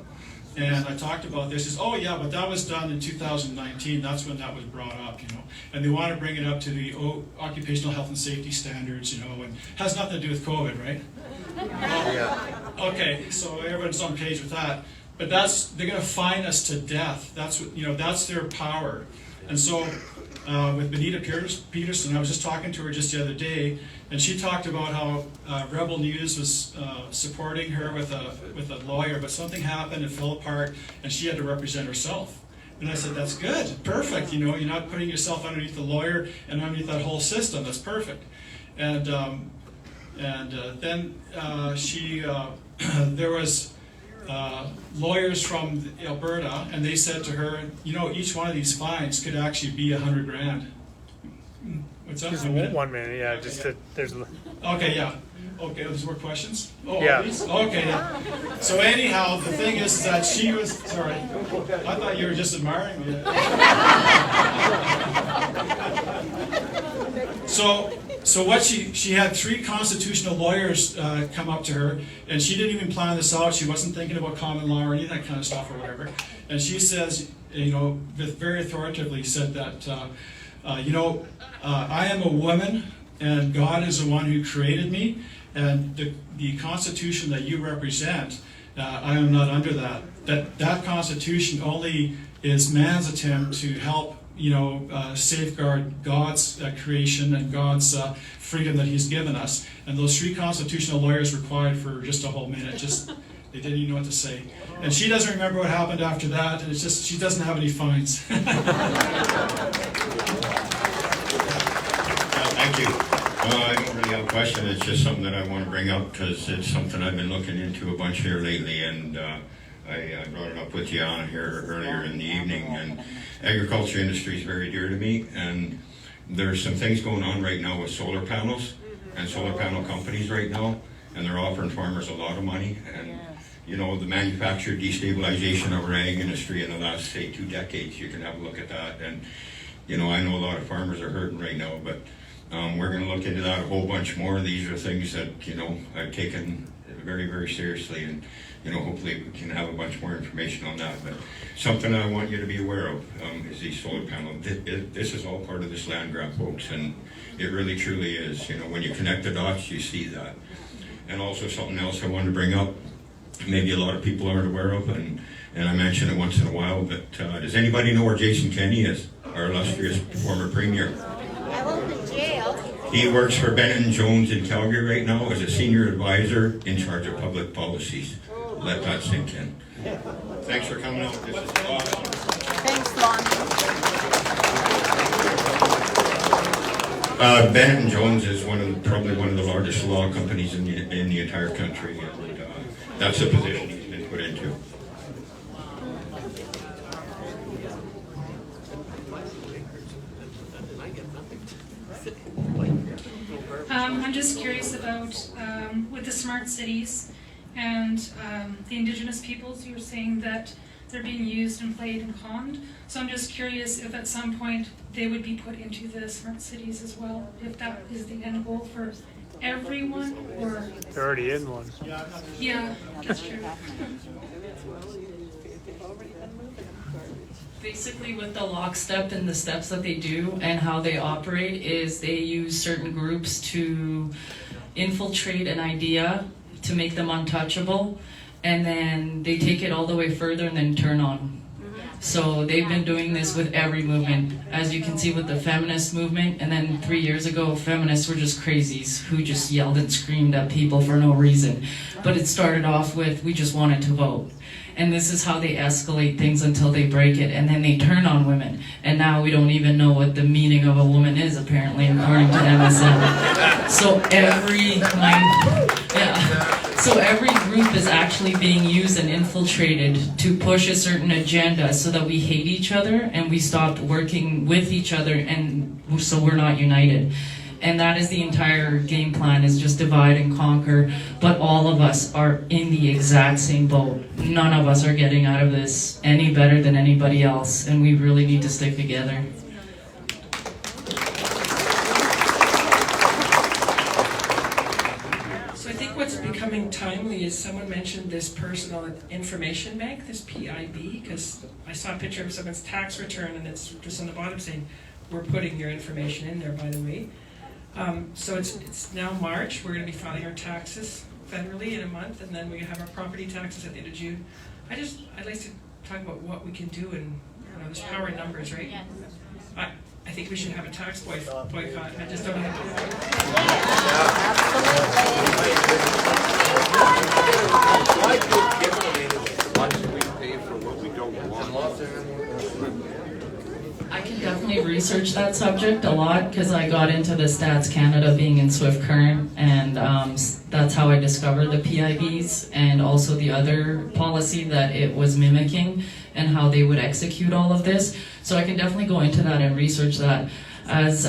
and I talked about this. He says, oh yeah, but that was done in 2019. That's when that was brought up, And they want to bring it up to the occupational health and safety standards, and has nothing to do with COVID, right? Okay, so everyone's on page with that. But they're going to fine us to death. That's what, that's their power. And so with Benita Peterson. I was just talking to her just the other day, and she talked about how Rebel News was supporting her with a lawyer, but something happened, it fell apart, and she had to represent herself. And I said, that's good, perfect, you know, you're not putting yourself underneath the lawyer and underneath that whole system, that's perfect. And then there was lawyers from Alberta, and they said to her, you know, each one of these fines could actually be $100,000. What's that? Just 1 minute, yeah, just that there's... Okay, yeah. Okay, there's more questions? Oh, yeah. Okay, yeah. So anyhow, the thing is that she was, sorry, I thought you were just admiring me. So what she had 3 constitutional lawyers come up to her, and she didn't even plan this out. She wasn't thinking about common law or any of that kind of stuff or whatever. And she says, you know, very authoritatively said that, you know, I am a woman, and God is the one who created me, and the Constitution that you represent, I am not under that. That Constitution only is man's attempt to help, you know, safeguard God's creation and God's freedom that He's given us. And those 3 constitutional lawyers were quiet for just a whole minute. Just they didn't even know what to say. And she doesn't remember what happened after that. And it's just she doesn't have any fines. Thank you. I don't really have a question. It's just something that I want to bring up because it's something I've been looking into a bunch here lately, and I brought it up with Yana here earlier in the evening. And agriculture industry is very dear to me, and there's some things going on right now with solar panels and solar panel companies right now, and they're offering farmers a lot of money. And you know, the manufactured destabilization of our ag industry in the last, say, 2 decades. You can have a look at that, and you know, I know a lot of farmers are hurting right now, but we're going to look into that a whole bunch more. These are things that, you know, I've taken very, very seriously, and, you know, hopefully we can have a bunch more information on that. But something I want you to be aware of is these solar panels. This is all part of this land grab, folks, and it really, truly is. You know, when you connect the dots, you see that. And also something else I wanted to bring up, maybe a lot of people aren't aware of, and I mention it once in a while, but does anybody know where Jason Kenney is, our illustrious former premier? I hope in jail. He works for Bennett & Jones in Calgary right now as a senior advisor in charge of public policies. Let that sink in. Thanks for coming out. This is awesome. Thanks, Lon. Bennett & Jones is probably one of the largest law companies in the entire country, and that's the position he's been put into. I'm just curious about with the smart cities and the indigenous peoples. You were saying that they're being used and played and conned. So I'm just curious if at some point they would be put into the smart cities as well, if that is the end goal for everyone, or... They're already in one. Yeah, that's true. Basically, with the lockstep and the steps that they do and how they operate is they use certain groups to infiltrate an idea to make them untouchable, and then they take it all the way further and then turn on. So they've been doing this with every movement, as you can see with the feminist movement, and then 3 years ago feminists were just crazies who just yelled and screamed at people for no reason. But it started off with, we just wanted to vote. And this is how they escalate things until they break it, and then they turn on women. And now we don't even know what the meaning of a woman is, apparently, according to MSN. So every group is actually being used and infiltrated to push a certain agenda so that we hate each other and we stop working with each other, and so we're not united. And that is the entire game plan, is just divide and conquer. But all of us are in the exact same boat. None of us are getting out of this any better than anybody else, and we really need to stick together. So I think what's becoming timely is someone mentioned this personal information bank, this PIB, because I saw a picture of someone's tax return and it's just on the bottom saying, we're putting your information in there, by the way. So it's now March. We're going to be filing our taxes federally in a month, and then we have our property taxes at the end of June. I'd like to talk about what we can do, and there's power in numbers, right? I think we should have a tax boycott. I just don't have Why do give much we pay for what we don't want? I can definitely research that subject a lot because I got into the Stats Canada being in Swift Current, and that's how I discovered the PIBs and also the other policy that it was mimicking and how they would execute all of this. So I can definitely go into that and research that. As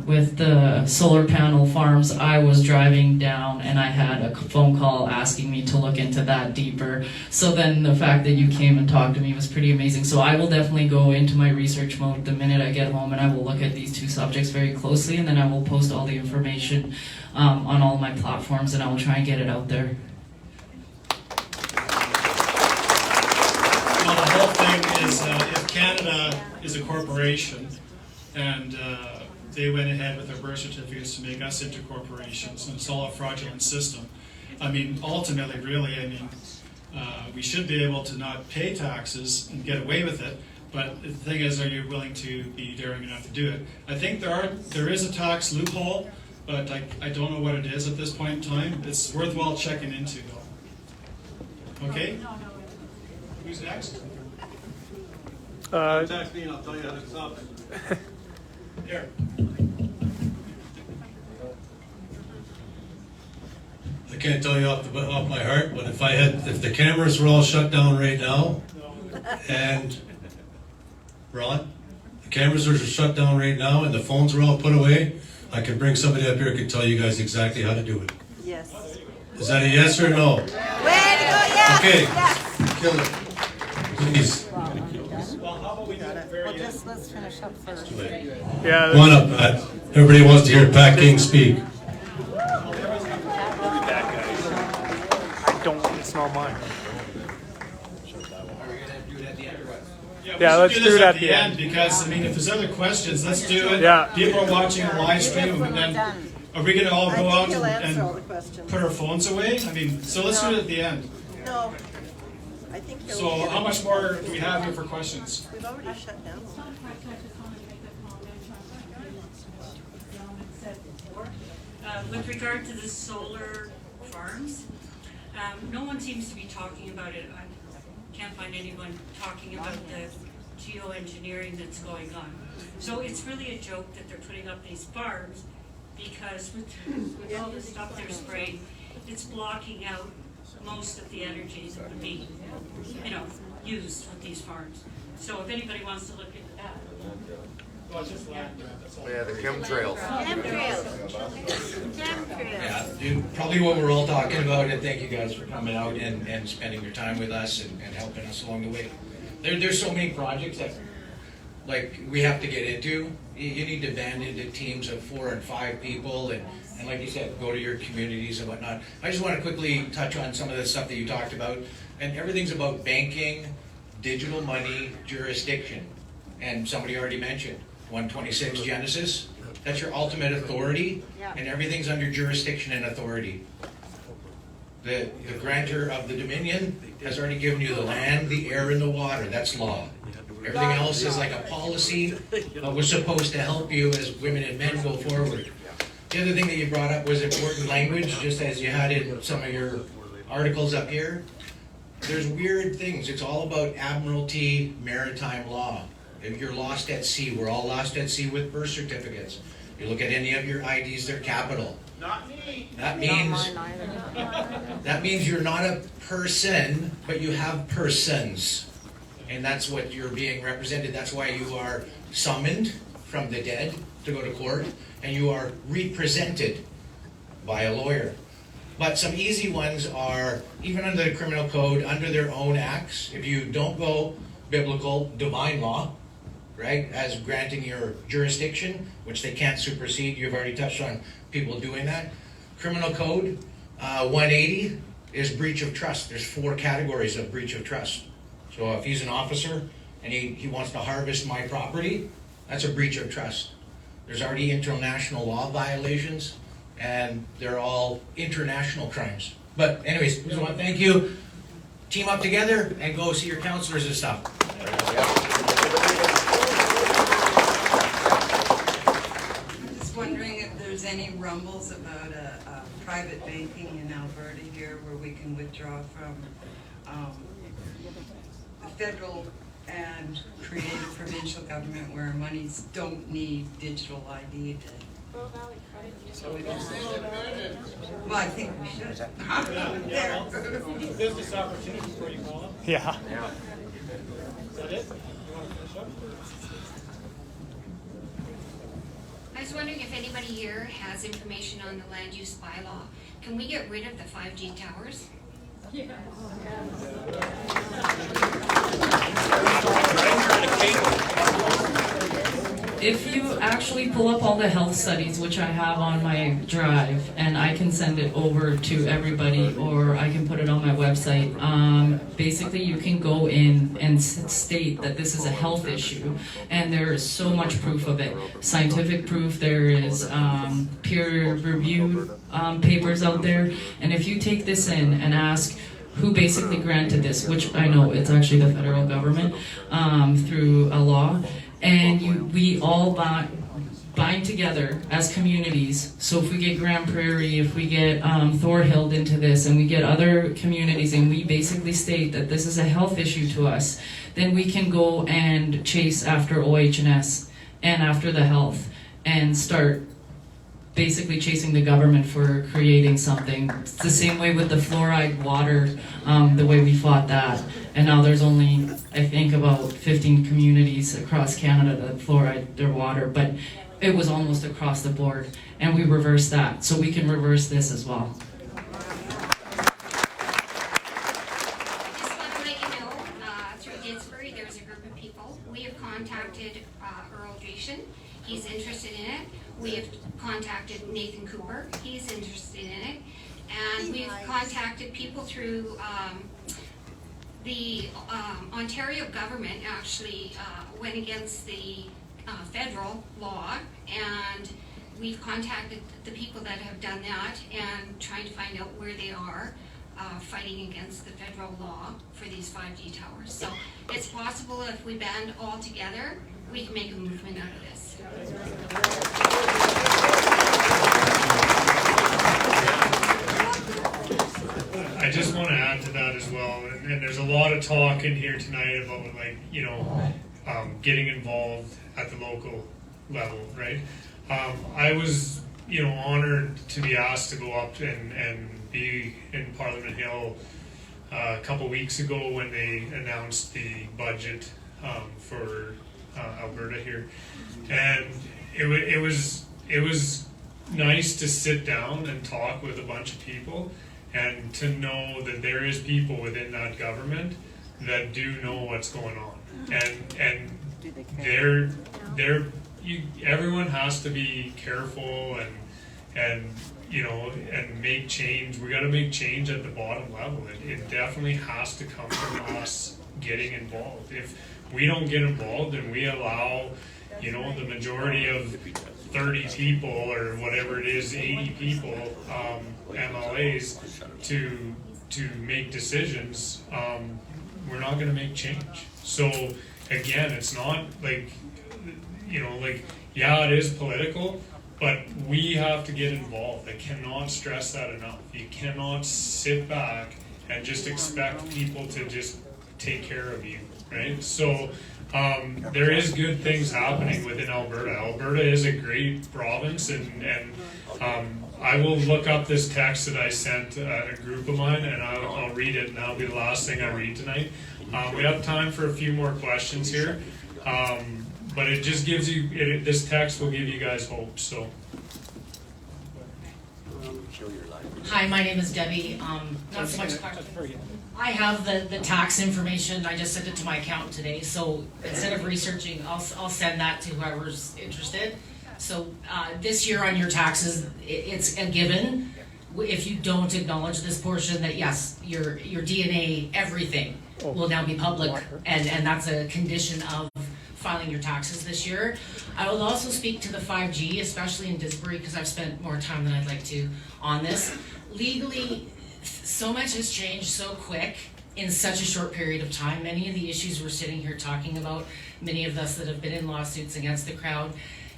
with the solar panel farms, I was driving down and I had a phone call asking me to look into that deeper. So then the fact that you came and talked to me was pretty amazing. So I will definitely go into my research mode the minute I get home, and I will look at these two subjects very closely, and then I will post all the information on all my platforms, and I will try and get it out there. Well, the whole thing is, if Canada is a corporation, and they went ahead with their birth certificates to make us into corporations, and it's all a fraudulent system. I mean, ultimately, really, I mean, we should be able to not pay taxes and get away with it, but the thing is, are you willing to be daring enough to do it? I think there is a tax loophole, but I don't know what it is at this point in time. It's worthwhile checking into, though. Okay? Who's next? Contact me and I'll tell you how to stop it. Here. I can't tell you off my heart, but if the cameras were all shut down right now, and Ron, the cameras are shut down right now and the phones were all put away, I could bring somebody up here who could tell you guys exactly how to do it. Yes. Is that a yes or no? Way to go, yes! Okay, Yes. kill it. Please. Well, how about we do it very Well, just let's finish up first. Yeah. Come on up, Pat. Everybody wants to hear Pat King speak. I don't, it's not mine. Yeah, let's do it at the end. end. Because, I mean, if there's other questions, let's do it. Yeah. People are watching a live stream, and then are we going to all go out he'll answer all the and questions. put our phones away? I mean, so let's do it at the end. No. I think he'll So get how it. much more do we have here for questions? We've already shut down. With regard to the solar farms, no one seems to be talking about it. I can't find anyone talking about the geoengineering that's going on. So it's really a joke that they're putting up these farms, because with all the stuff they're spraying, it's blocking out most of the energy that would be, used with these farms. So if anybody wants to look into that. Yeah, the chemtrails. Yeah, probably what we're all talking about, and thank you guys for coming out and spending your time with us and helping us along the way. There's so many projects that we have to get into. You need to band into teams of 4 and 5 people, and like you said, go to your communities and whatnot. I just want to quickly touch on some of the stuff that you talked about, and everything's about banking, digital money, jurisdiction, and somebody already mentioned 126 Genesis. That's your ultimate authority, and everything's under jurisdiction and authority. The grantor of the Dominion has already given you the land, the air, and the water. That's law. Everything else is like a policy that was supposed to help you as women and men go forward. The other thing that you brought up was important language, just as you had in some of your articles up here. There's weird things. It's all about admiralty, maritime law. If you're lost at sea, we're all lost at sea with birth certificates. You look at any of your IDs, they're capital. Not me. That means you're not a person, but you have persons. And that's what you're being represented. That's why you are summoned from the dead to go to court, and you are represented by a lawyer. But some easy ones are, even under the criminal code, under their own acts, if you don't go biblical, divine law, right, as granting your jurisdiction, which they can't supersede. You've already touched on people doing that. Criminal code 180 is breach of trust. There's 4 categories of breach of trust. So if he's an officer and he wants to harvest my property, that's a breach of trust. There's already international law violations, and they're all international crimes. But anyways, we just want to thank you. Team up together and go see your counselors and stuff. any rumbles about a private banking in Alberta here where we can withdraw from the federal and create a provincial government where our monies don't need digital ID to. Well, I think we should. Business opportunity before you call it. Yeah. Is that it? You want to finish up? I was wondering if anybody here has information on the land use bylaw. Can we get rid of the 5G towers? Yeah. If you actually pull up all the health studies, which I have on my drive, and I can send it over to everybody, or I can put it on my website, basically you can go in and state that this is a health issue, and there is so much proof of it. Scientific proof, there is peer-reviewed papers out there, and if you take this in and ask who basically granted this, which I know it's actually the federal government through a law, and we all bind together as communities. So if we get Grand Prairie, if we get Thorhild into this, and we get other communities, and we basically state that this is a health issue to us, then we can go and chase after OH&S and after the health and start basically chasing the government for creating something. It's the same way with the fluoride water, the way we fought that. And now there's only, I think, about 15 communities across Canada that fluoride their water, but it was almost across the board. And we reversed that, so we can reverse this as well. I just want to let you know, through Didsbury, there's a group of people. We have contacted Earl Jason. He's interested in it. We have contacted Nathan Cooper. He's interested in it. And we've contacted people through the Ontario government actually went against the federal law, and we've contacted the people that have done that and trying to find out where they are fighting against the federal law for these 5G towers. So it's possible if we band all together, we can make a movement out of this. I just want to add to that as well, and there's a lot of talk in here tonight about, like, you know, getting involved at the local level, right? I was, you know, honored to be asked to go up and be in Parliament Hill a couple weeks ago when they announced the budget for Alberta here, and it was nice to sit down and talk with a bunch of people, and to know that there is people within that government that do know what's going on, and everyone has to be careful and you know, and make change. We got to make change at the bottom level. It definitely has to come from us getting involved. If we don't get involved and we allow, you know, the majority of 30 people or whatever it is, 80 people, MLAs, to make decisions, we're not going to make change. So again, it's not like, you know, like, yeah, it is political, but we have to get involved. I cannot stress that enough. You cannot sit back and just expect people to just take care of you, right? So there is good things happening within Alberta. Alberta is a great province, and I will look up this text that I sent a group of mine, and I'll read it, and that'll be the last thing I read tonight. We have time for a few more questions here, but it just gives you, this text will give you guys hope. So. Hi, my name is Debbie. Not so much question. I have the tax information. I just sent it to my accountant today. So instead of researching, I'll send that to whoever's interested. So this year on your taxes, it's a given. If you don't acknowledge this portion, that yes, your DNA, everything will now be public, and that's a condition of filing your taxes this year. I will also speak to the 5G, especially in Didsbury, because I've spent more time than I'd like to on this. Legally, so much has changed so quick in such a short period of time. Many of the issues we're sitting here talking about, many of us that have been in lawsuits against the crowd,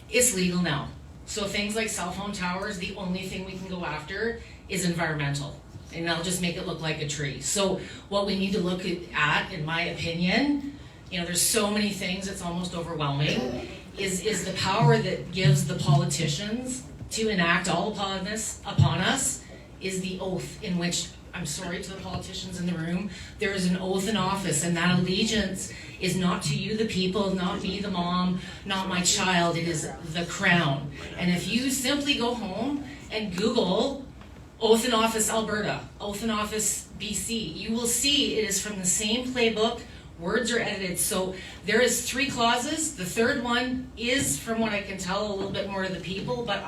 it's legal now. So things like cell phone towers, the only thing we can go after is environmental. And I'll just make it look like a tree. So what we need to look at, in my opinion, there's so many things, it's almost overwhelming, is the power that gives the politicians to enact all upon us is the oath in which, I'm sorry to the politicians in the room, there is an oath in office, and that allegiance is not to you, the people, not me, the mom, not my child, it is the crown. And if you simply go home and Google oath in office Alberta, oath in office BC, you will see it is from the same playbook. Words are edited. So there is 3 clauses. The third one is, from what I can tell, a little bit more to the people, but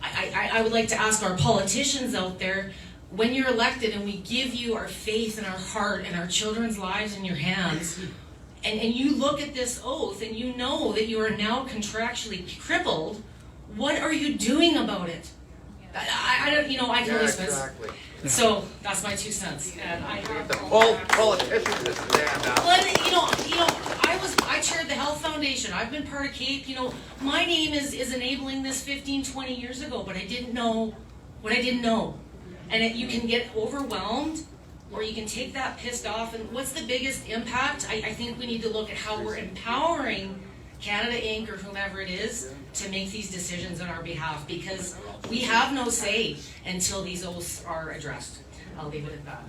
I would like to ask our politicians out there, when you're elected and we give you our faith and our heart and our children's lives in your hands, and you look at this oath and you know that you are now contractually crippled, what are you doing about it? I don't, I can listen. Exactly. So that's my 2 cents. And I have politicians that stand up. Well, I chaired the Health Foundation. I've been part of CAPE. My name is enabling this 15, 20 years ago, but I didn't know what I didn't know. And you can get overwhelmed, or you can take that pissed off. And what's the biggest impact? I think we need to look at how we're empowering Canada Inc. or whomever it is to make these decisions on our behalf, because we have no say until these oaths are addressed. I'll leave it at that.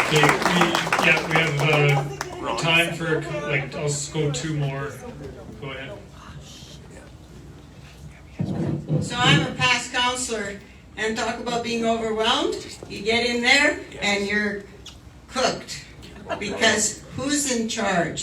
Okay, we have time for, I'll just go 2 more. Go ahead. So I'm a past counselor, and talk about being overwhelmed. You get in there and you're cooked, because who's in charge?